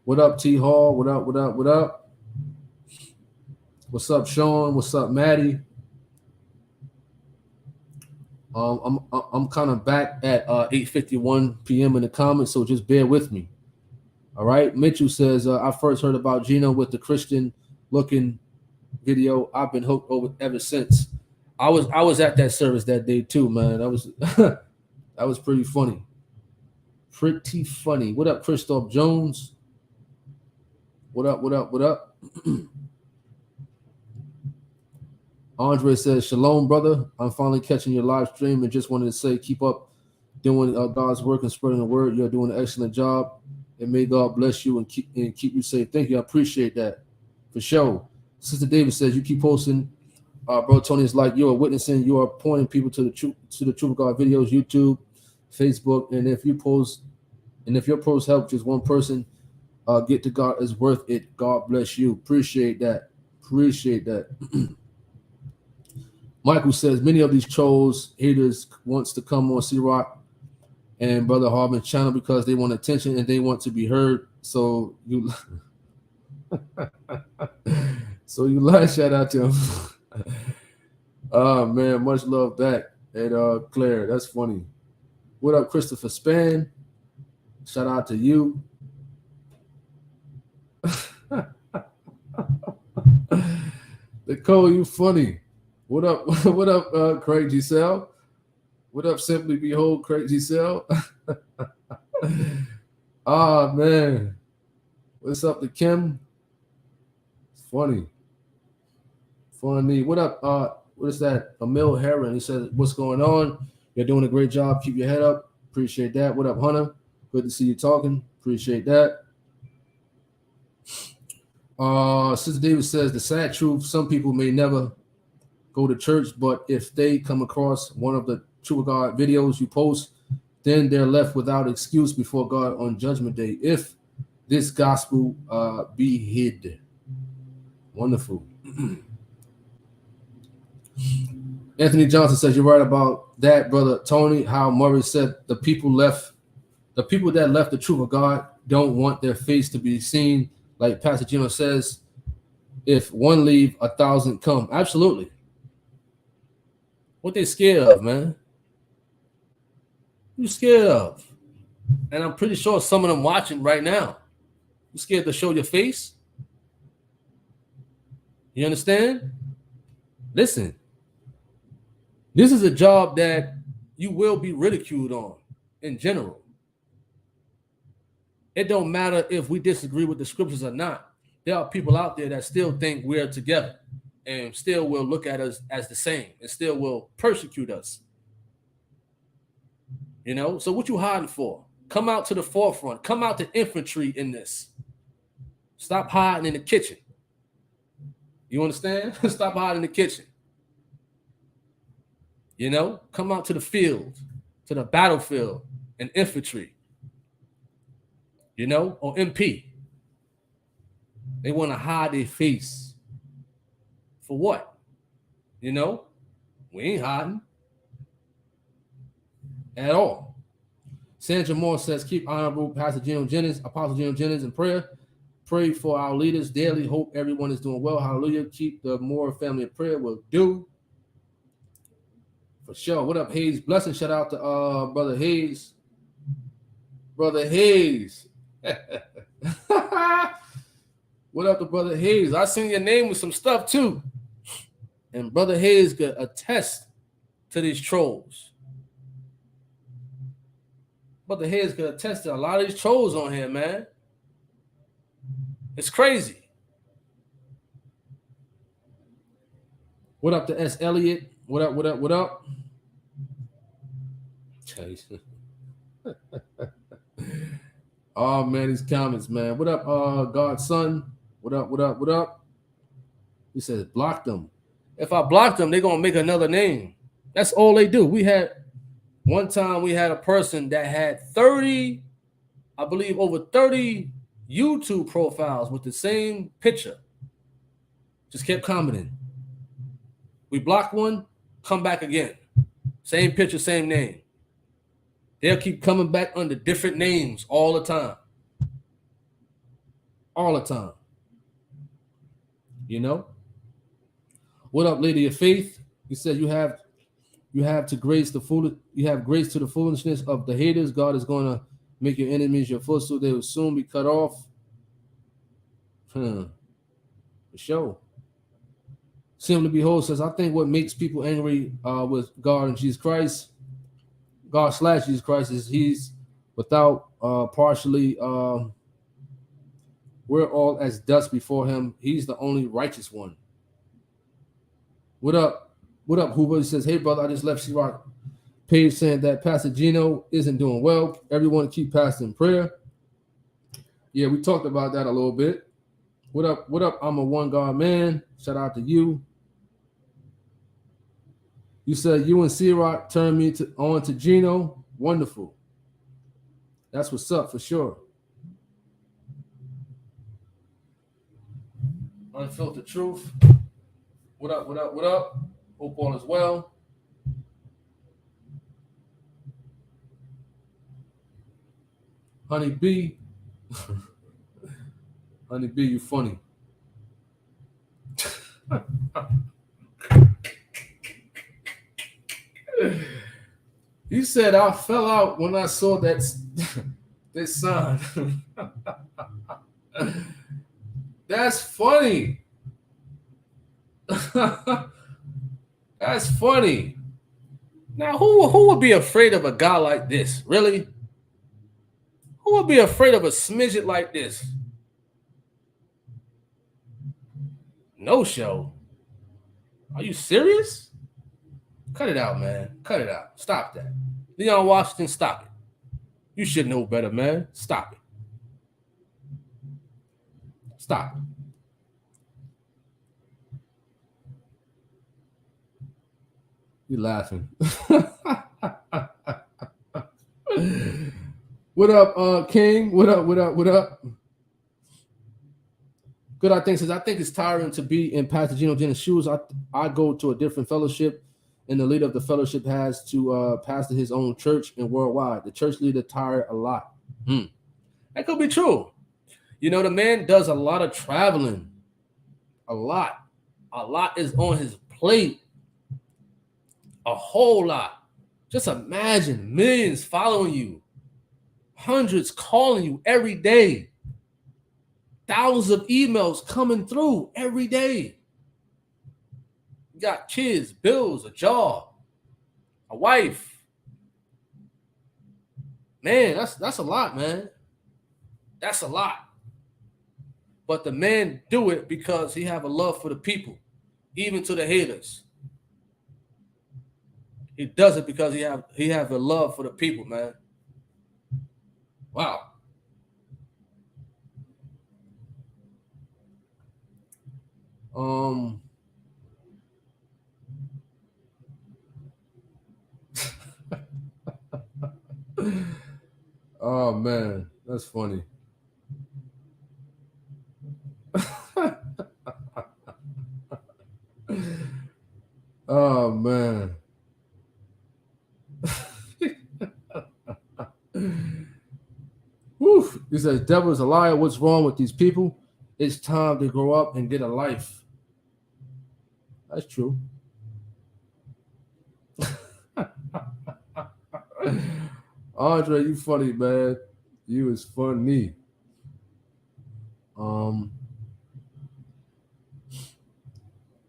What up, T Hall? What up, what up, what up? What's up, Sean? What's up, Maddie? I'm kind of back at 8:51 p.m. in the comments, so just bear with me. All right. Mitchell says, I first heard about Gino with the Christian-looking video. I've been hooked over ever since. I was at that service that day too, man. That was that was pretty funny. Pretty funny. What up, Christoph Jones? What up, what up, what up? Andre says, Shalom, brother. I'm finally catching your live stream and just wanted to say keep up doing God's work and spreading the word. You're doing an excellent job. And may God bless you and keep you safe. Thank you. I appreciate that. For sure. Sister David says, you keep posting. Bro, Tony, is like you are witnessing. You are pointing people to the truth of God videos, YouTube, Facebook. And if your post help just one person get to God, is worth it. God bless you. Appreciate that. Appreciate that. Michael says, many of these trolls, haters wants to come on C-Rock and Brother Harvin's channel because they want attention and they want to be heard. So you lash shout out to him. Oh man, much love back. And Claire, that's funny. What up, Christopher Span? Shout out to you. Nicole, you funny. What up? What up, Craig Giselle? What up, Simply Behold, Craig Giselle? Ah, man. What's up to Kim? It's funny. Funny. What up? What is that? Emil Heron. He says, what's going on? You're doing a great job. Keep your head up. Appreciate that. What up, Hunter? Good to see you talking. Appreciate that. Sister Davis says, the sad truth, some people may never go to church, but if they come across one of the True God videos you post, then they're left without excuse before God on Judgment Day if this gospel be hid. Wonderful. Anthony Johnson says, you're right about that, brother Tony, how Murray said the people that left the truth of God don't want their face to be seen. Like Pastor Gino says, if one leave, 1,000 come. Absolutely. What they scared of, man? You scared of? And I'm pretty sure some of them watching right now. You scared to show your face? You understand? Listen, this is a job that you will be ridiculed on in general. It don't matter if we disagree with the scriptures or not. There are people out there that still think we're together and still will look at us as the same and still will persecute us. You know, so what you hiding for? Come out to the forefront. Come out to infantry in this. Stop hiding in the kitchen. You understand? Stop hiding in the kitchen. You know, come out to the field, to the battlefield and infantry. You know, or MP. They want to hide their face. For what? You know, we ain't hiding at all. Sandra Moore says, keep Honorable Pastor Gino Jennings, Apostle Gino Jennings in prayer. Pray for our leaders daily. Hope everyone is doing well. Hallelujah. Keep the Moore family in prayer. Will do. For sure. What up, Hayes? Blessing. Shout out to Brother Hayes. Brother Hayes. What up to Brother Hayes? I seen your name with some stuff too. And Brother Hayes could attest to these trolls. Brother Hayes could attest to a lot of these trolls on here, man. It's crazy. What up to S. Elliott? What up, what up, what up? Oh, man, these comments, man. What up, God's son? What up, what up, what up? He says, block them. If I block them, they're going to make another name. That's all they do. One time we had a person that had 30, I believe over 30 YouTube profiles with the same picture. Just kept commenting. We blocked one, come back again. Same picture, same name. They'll keep coming back under different names all the time. All the time. You know? What up, Lady of Faith? You said you have grace to the foolishness of the haters. God is going to make your enemies your footstool. They will soon be cut off. For sure. Simply Behold says, I think what makes people angry with God and Jesus Christ, God/Jesus Christ, is he's without partially, we're all as dust before him. He's the only righteous one. What up? What up, Hoover? He says, hey, brother, I just left C-Rock page saying that Pastor Gino isn't doing well. Everyone keep Pastor in prayer. Yeah, we talked about that a little bit. What up? What up? I'm a one God man. Shout out to you. You said you and C-Rock turned me on to Gino. Wonderful. That's what's up for sure. Unfiltered Truth. What up? What up? What up? Hope all is well. Honey B. Honey B, you funny. You said I fell out when I saw that this sign. That's funny. That's funny. Now, who would be afraid of a guy like this? Really? Who would be afraid of a smidget like this? No show. Are you serious? Cut it out, man. Cut it out. Stop that. Leon Washington, stop it. You should know better, man. Stop it. Stop it. You're laughing. What up, King? What up, what up, what up? Good, I think it's tiring to be in Pastor Gino Jennings' shoes. I go to a different fellowship, and the leader of the fellowship has to pastor his own church and worldwide. The church leader tired a lot. That could be true. You know, the man does a lot of traveling. A lot. A lot is on his plate. A whole lot. Just imagine millions following you, hundreds calling you every day, thousands of emails coming through every day. You got kids, bills, a job, a wife. Man, that's a lot, man. That's a lot. But the man do it because he have a love for the people, even to the haters. He does it because he have a love for the people, man. Wow. Oh man, that's funny. Oh man. Woo. He says, "Devil is a liar. What's wrong with these people? It's time to grow up and get a life." That's true. Andre, you funny, man. You is funny.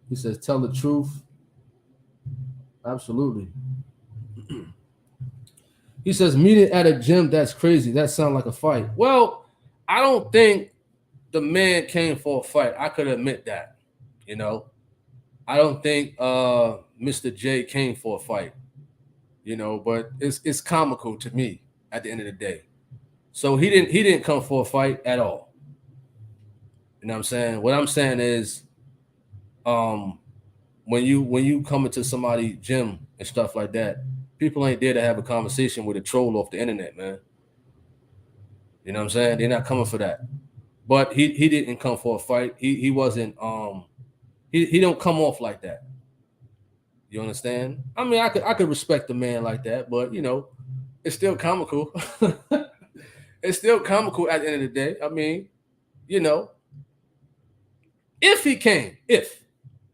He says, "Tell the truth." Absolutely. He says, "Meeting at a gym, that's crazy. That sounds like a fight." Well, I don't think the man came for a fight. I could admit that. You know, I don't think Mr. J came for a fight. You know, but it's comical to me at the end of the day. So he didn't come for a fight at all. You know what I'm saying? What I'm saying is, when you come into somebody's gym and stuff like that, people ain't there to have a conversation with a troll off the internet, man. You know what I'm saying? They're not coming for that. But he didn't come for a fight. He wasn't he don't come off like that. You understand? I mean, I could respect a man like that, but you know, it's still comical. It's still comical at the end of the day. I mean, you know, if he came, if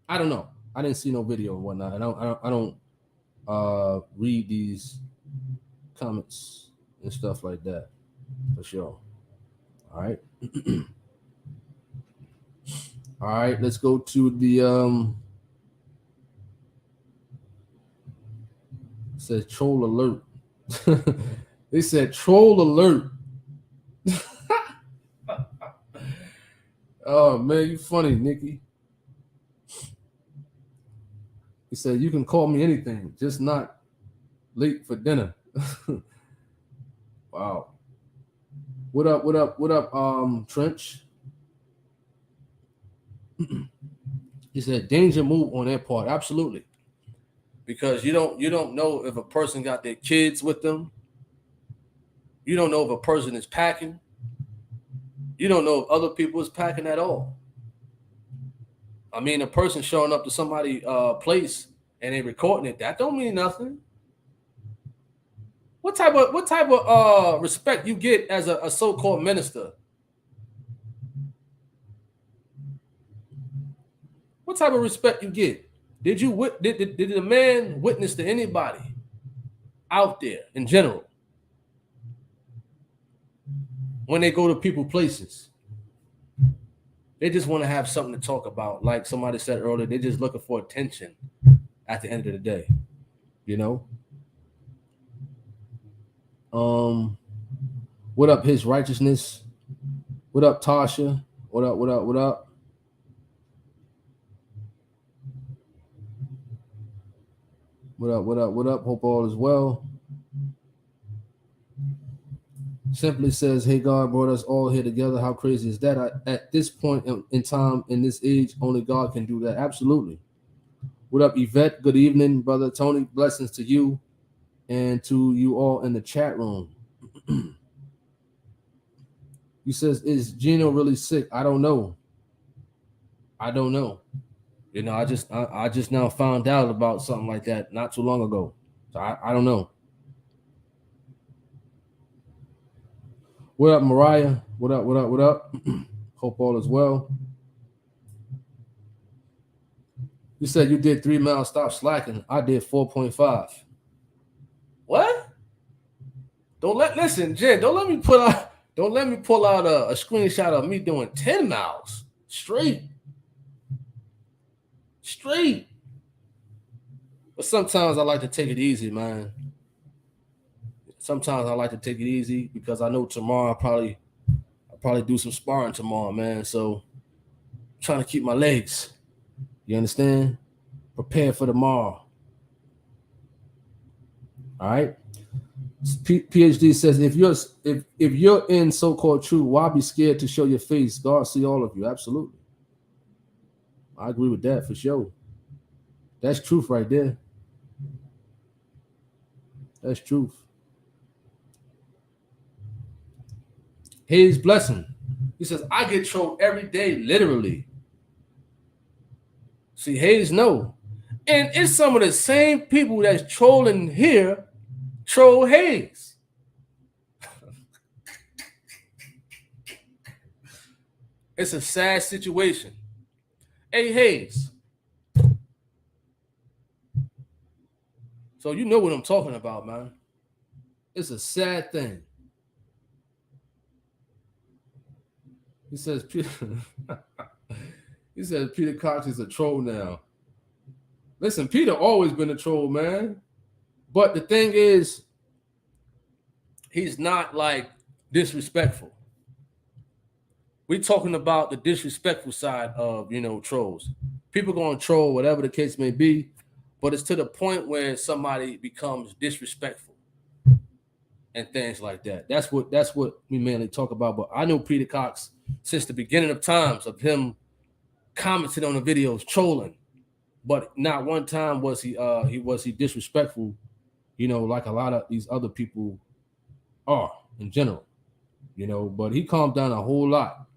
I don't know, I didn't see no video or whatnot, and I don't read these comments and stuff like that for sure. All right. All right, let's go to the it says troll alert. They said troll alert. Oh man, you funny, Nikki. He said you can call me anything, just not late for dinner. Wow. What up? What up? What up? Trench. He said danger move on their part. Absolutely. Because you don't know if a person got their kids with them. You don't know if a person is packing. You don't know if other people is packing at all. I mean, a person showing up to somebody's place and they recording it, that don't mean nothing. What type of respect you get as a so-called minister? What type of respect you get? Did the man witness to anybody out there in general when they go to people places? They just want to have something to talk about. Like somebody said earlier, they're just looking for attention at the end of the day, you know? What up, His Righteousness? What up, Tasha? What up, what up, what up? What up, what up, what up? Hope all is well. Simply says, "Hey, God brought us all here together. How crazy is that?" At this point in time, in this age, only God can do that. Absolutely. What up, Yvette? Good evening, brother Tony. Blessings to you and to you all in the chat room. He says, "Is Gino really sick?" I don't know. I don't know. You know, I just now found out about something like that not too long ago. So I don't know. What up, Mariah? What up? What up? What up? Hope all is well. You said you did 3 miles. Stop slacking. I did 4.5. What? Listen, Jen. Don't let me pull out. Don't let me pull out a screenshot of me doing 10 miles straight. But sometimes I like to take it easy, man. Sometimes I like to take it easy because I know tomorrow I'll probably do some sparring tomorrow, man. So I'm trying to keep my legs. You understand? Prepare for tomorrow. All right. PhD says if you're in so-called truth, why be scared to show your face? God see all of you. Absolutely. I agree with that for sure. That's truth right there. That's truth. His blessing. He says, I get trolled every day, literally. See, Hayes, no. And it's some of the same people that's trolling here, troll Hayes. It's a sad situation. Hey, Hayes. So you know what I'm talking about, man. It's a sad thing. He says Peter Cox is a troll now. Listen, Peter always been a troll, man. But the thing is, he's not like disrespectful. We're talking about the disrespectful side of, trolls. People going to troll, whatever the case may be, but it's to the point where somebody becomes disrespectful and things like that. That's what we mainly talk about. But I know Peter Cox since the beginning of times of him commenting on the videos, trolling, but not one time was he disrespectful, like a lot of these other people are in general, but he calmed down a whole lot.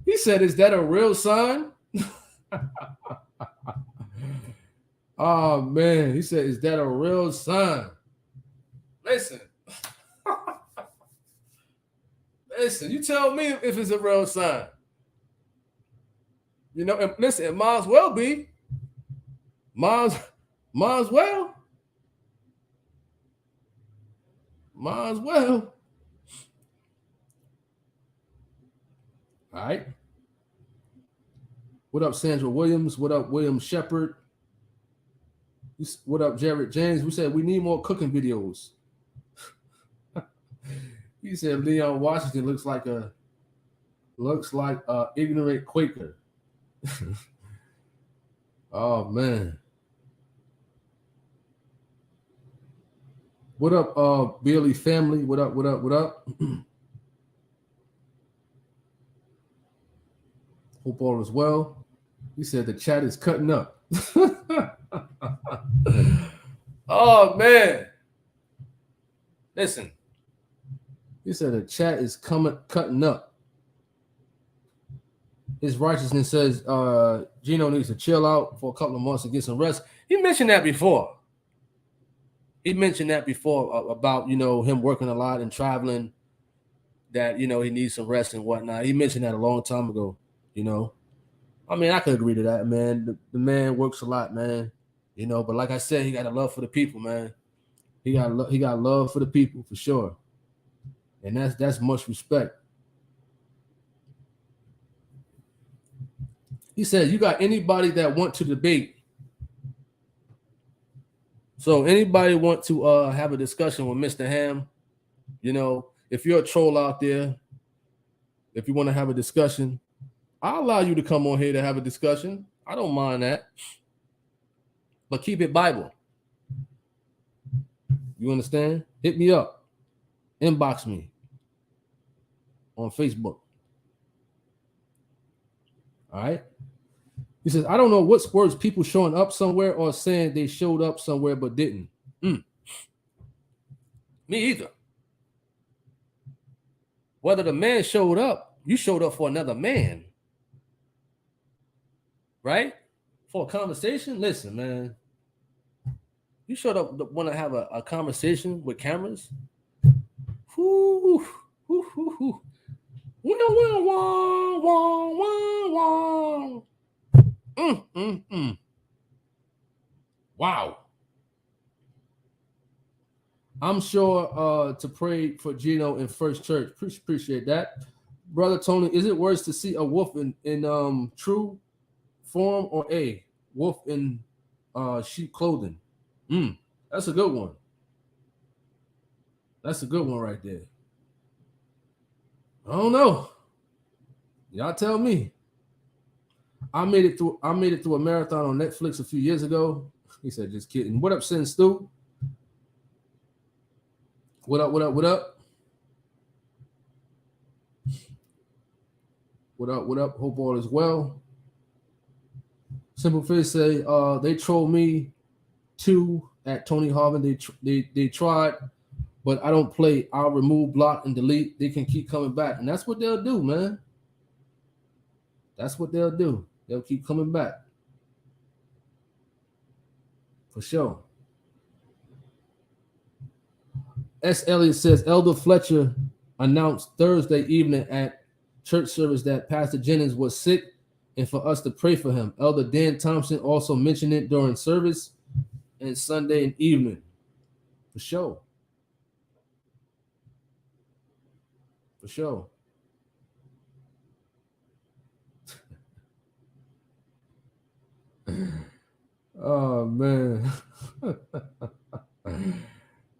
He said, is that a real sign? Oh man, he said, is that a real sign? Listen, you tell me if it's a real sign. And listen, it might as well be. Might as well. Might as well. All right. What up, Sandra Williams? What up, William Shepard? What up, Jared James? We said we need more cooking videos. He said Leon Washington looks like a ignorant Quaker. Oh man. What up, Billy family? What up? Hope all is well. He said the chat is cutting up. Oh man. Listen. He said the chat is cutting up. His righteousness says Gino needs to chill out for a couple of months and get some rest. He mentioned that before. About, him working a lot and traveling, that, he needs some rest and whatnot. He mentioned that a long time ago, I mean, I could agree to that, man. The man works a lot, man, but like I said, he got a love for the people, man. He got love for the people for sure. And that's much respect. He said, you got anybody that want to debate? So anybody want to have a discussion with Mr. Ham? If you're a troll out there, if you want to have a discussion, I'll allow you to come on here to have a discussion. I don't mind that. But keep it Bible. You understand? Hit me up. Inbox me on Facebook. All right. He says, I don't know what's worse, people showing up somewhere or saying they showed up somewhere but didn't. Me either. Whether the man showed up, you showed up for another man. Right? For a conversation? Listen, man. You showed up want to have a conversation with cameras. Whoo, whoo, whoo, whoo. Wow. I'm sure to pray for Gino in First Church. Appreciate that. Brother Tony, is it worse to see a wolf in true form or a wolf in sheep clothing? That's a good one. That's a good one right there. I don't know. Y'all tell me. I made it through a marathon on Netflix a few years ago. He said, just kidding. What up, Sin Stu? What up, what up, what up? What up, what up? Hope all is well. Simple Fish say, they troll me too at Tony Harvin. They tried, but I don't play. I'll remove, block, and delete. They can keep coming back. And that's what they'll do, man. That's what they'll do. They'll keep coming back. For sure. S. Elliott says, Elder Fletcher announced Thursday evening at church service that Pastor Jennings was sick and for us to pray for him. Elder Dan Thompson also mentioned it during service and Sunday evening. For sure. For sure. Oh, man.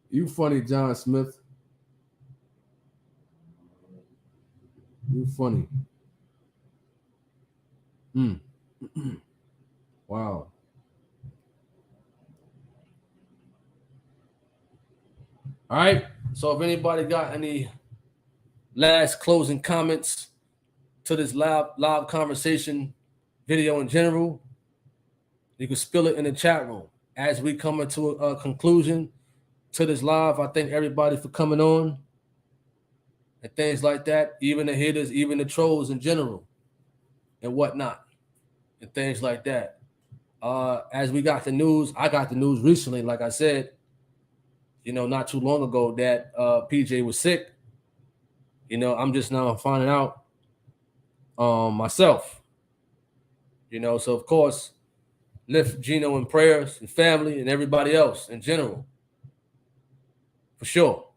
You funny, John Smith. You funny. Wow. All right. So if anybody got any last closing comments to this live conversation video in general, you can spill it in the chat room. As we come into a conclusion to this live, I thank everybody for coming on and things like that, even the haters, even the trolls in general and whatnot and things like that. As we got the news, I got the news recently, like I said, not too long ago that PJ was sick. I'm just now finding out myself. So of course, lift Gino in prayers and family and everybody else in general. For sure.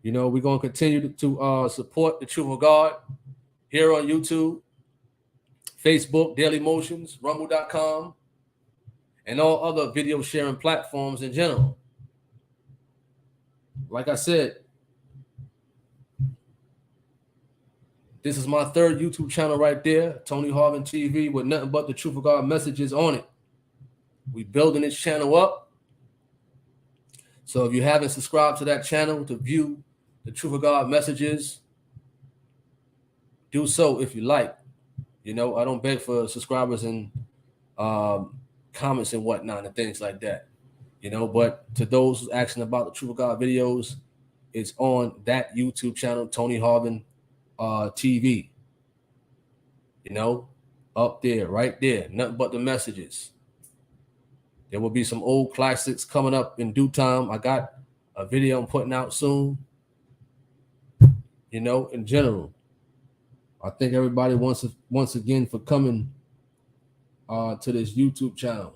We're going to continue to support the Truth of God here on YouTube, Facebook, Daily Motions, Rumble.com, and all other video sharing platforms in general. Like I said, this is my third YouTube channel right there, Tony Harvin TV, with nothing but the Truth of God messages on it. We building this channel up. So if you haven't subscribed to that channel to view the Truth of God messages, do so if you like. I don't beg for subscribers and comments and whatnot and things like that. But to those who's asking about the Truth of God videos, it's on that YouTube channel, Tony Harvin TV. Up there, right there, nothing but the messages. There will be some old classics coming up in due time. I got a video I'm putting out soon. In general, I thank everybody once again for coming to this YouTube channel.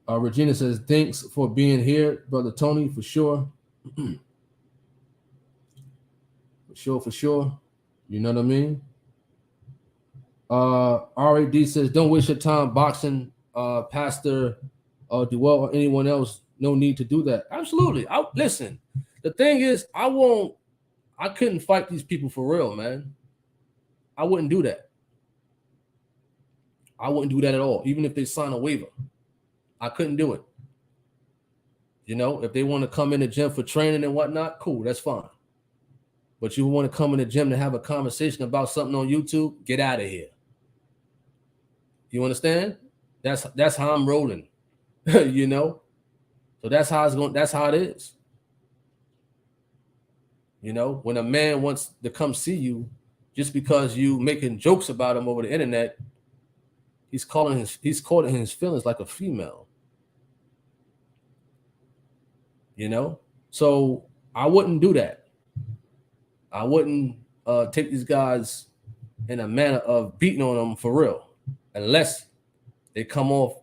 Regina says, thanks for being here, Brother Tony, for sure. For sure. You know what I mean? RAD says, don't waste your time boxing Pastor Dewell or anyone else. No need to do that. Absolutely. Listen, the thing is, I couldn't fight these people for real, man. I wouldn't do that. I wouldn't do that at all, even if they sign a waiver. I couldn't do it. If they want to come in the gym for training and whatnot, cool, that's fine. But you want to come in the gym to have a conversation about something on YouTube, get out of here. You understand? That's how I'm rolling. So that's how it's going. That's how it is. When a man wants to come see you, just because you making jokes about him over the internet, he's calling his feelings like a female. you know. So I wouldn't do that. I wouldn't take these guys in a manner of beating on them for real, unless they come off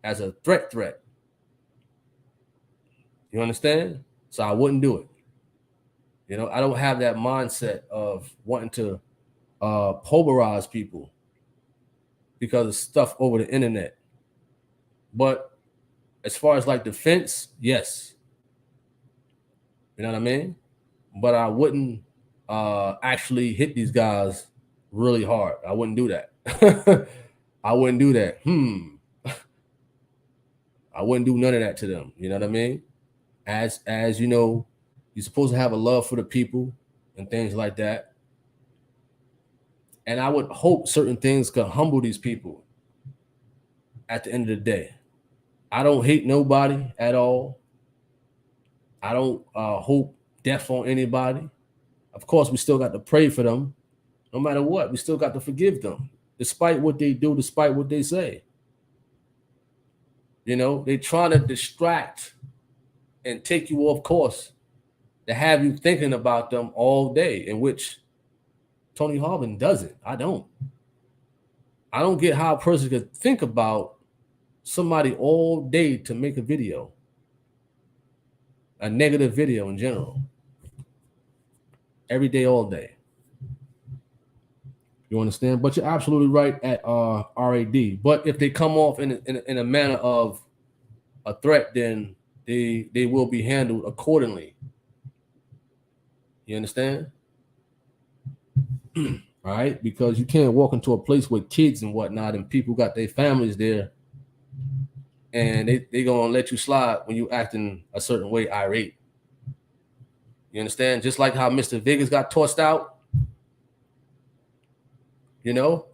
as a threat. You understand? So I wouldn't do it. You know, I don't have that mindset of wanting to pulverize people because of stuff over the internet. But as far as like defense, yes. You know what I mean? But I wouldn't actually hit these guys really hard. I wouldn't do that. I wouldn't do that. I wouldn't do none of that to them. You know what I mean? As you know, you're supposed to have a love for the people and things like that. And I would hope certain things could humble these people at the end of the day. I don't hate nobody at all. I don't hope death on anybody. Of course, we still got to pray for them. No matter what, we still got to forgive them, despite what they do, despite what they say. You know, they trying to distract and take you off course to have you thinking about them all day, in which Tony Harvin doesn't. I don't get how a person could think about somebody all day to make a video, a negative video in general, every day, all day. You understand? But you're absolutely right at RAD. But if they come off in a manner of a threat, then they will be handled accordingly. You understand? All right? Because you can't walk into a place with kids and whatnot and people got their families there and they going to let you slide when you acting a certain way, irate. You understand? Just like how Mr. Vegas got tossed out. You know,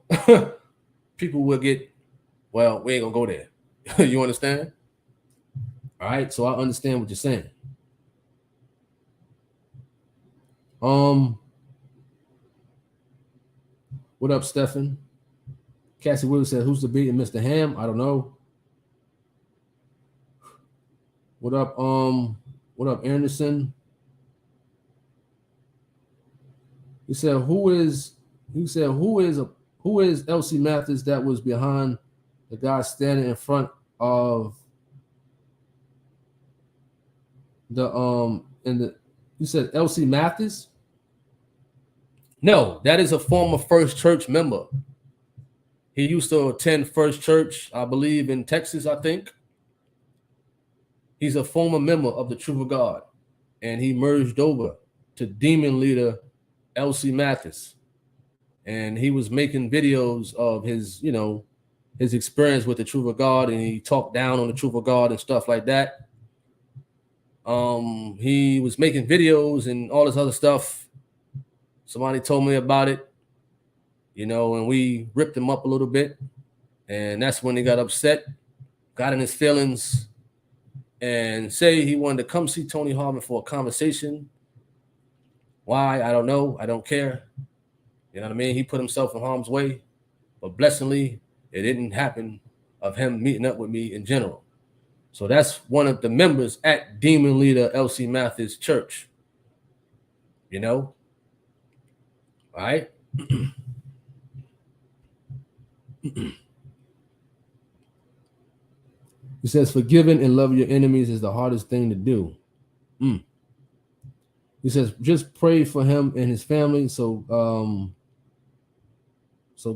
people will get, well, we ain't gonna go there. You understand? All right, so I understand what you're saying. What up, Stephen? Cassie Williams said, "Who's debating Mr. Ham?" I don't know. What up, Anderson? He said, who is LC Mathis that was behind the guy standing in front of the you said LC Mathis? No, that is a former First Church member. He used to attend First Church, I believe, in Texas, I think. He's a former member of the Truth of God, and he merged over to Demon Leader LC Mathis. And he was making videos of his, you know, his experience with the Truth of God, and he talked down on the Truth of God and stuff like that. He was making videos and all this other stuff. Somebody told me about it, you know, and we ripped him up a little bit. And that's when he got upset, got in his feelings, and say he wanted to come see Tony Harvin for a conversation. Why? I don't know. I don't care. You know what I mean? He put himself in harm's way, but blessedly, it didn't happen of him meeting up with me in general. So that's one of the members at Demon Leader LC Mathis Church. You know? All right? He says, forgiving and loving your enemies is the hardest thing to do. He says, just pray for him and his family so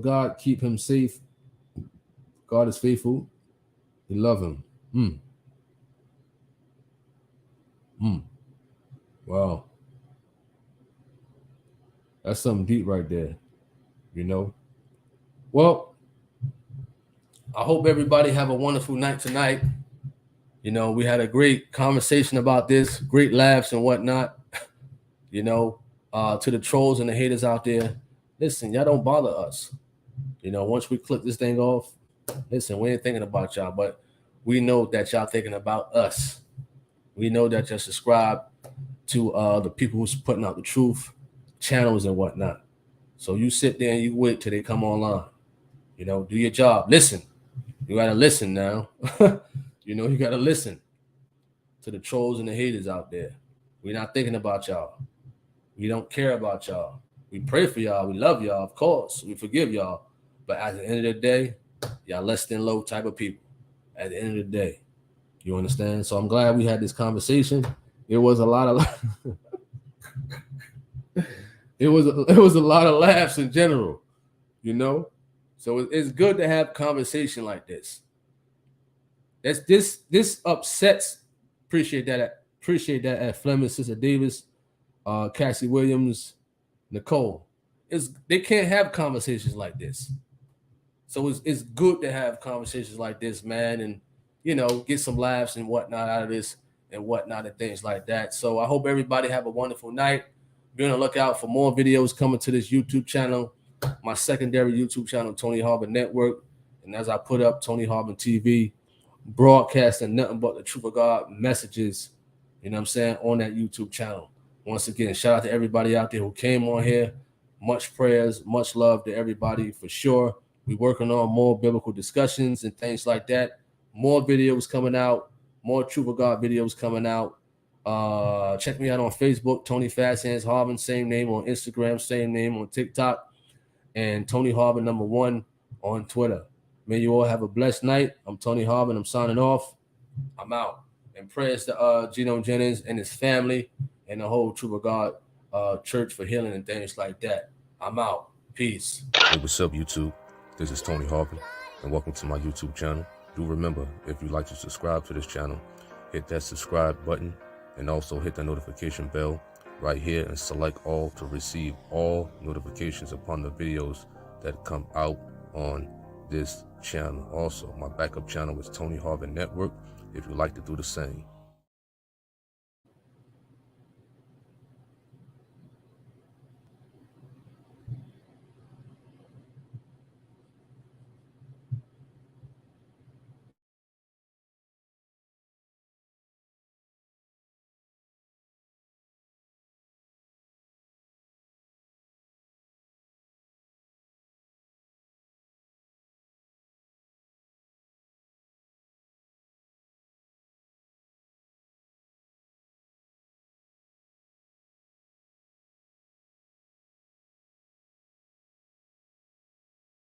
God keep him safe. God is faithful. We love him. Wow. That's something deep right there, you know? Well, I hope everybody have a wonderful night tonight. You know, we had a great conversation about this, great laughs and whatnot. You know, to the trolls and the haters out there, listen, y'all don't bother us. You know, once we click this thing off, listen, we ain't thinking about y'all, but we know that y'all thinking about us. We know that you're subscribed to the people who's putting out the truth channels and whatnot. So you sit there and you wait till they come online. You know, do your job. Listen. You got to listen now. You know, you got to listen to the trolls and the haters out there. We're not thinking about y'all. We don't care about y'all. We pray for y'all. We love y'all, of course. We forgive y'all. But at the end of the day, y'all less than low type of people. At the end of the day. You understand? So I'm glad we had this conversation. It was a lot of it was a lot of laughs in general, you know? So it's good to have conversation like this. This upsets. Appreciate that at Fleming, Sister Davis, Cassie Williams, Nicole. They can't have conversations like this. So it's good to have conversations like this, man, and get some laughs and whatnot out of this and whatnot and things like that. So I hope everybody have a wonderful night. Be on the lookout for more videos coming to this YouTube channel, my secondary YouTube channel, Tony Harvin Network. And as I put up, Tony Harvin TV, broadcasting nothing but the truth of God messages, on that YouTube channel. Once again, shout out to everybody out there who came on here. Much prayers, much love to everybody for sure. We're working on more biblical discussions and things like that. More videos coming out, more Truth of God videos coming out. Check me out on Facebook, Tony Fast Hands Harvin, same name on Instagram, same name on TikTok, and Tony Harvin #1 on Twitter. May you all have a blessed night. I'm Tony Harvin. I'm signing off. I'm out. And prayers to Gino Jennings and his family and the whole Truth of God church for healing and things like that. I'm out. Peace. Hey, what's up, YouTube? This is Tony Harvin, and welcome to my YouTube channel. Do remember, if you'd like to subscribe to this channel, hit that subscribe button and also hit the notification bell right here and select all to receive all notifications upon the videos that come out on this channel. Also, my backup channel is Tony Harvin Network if you'd like to do the same.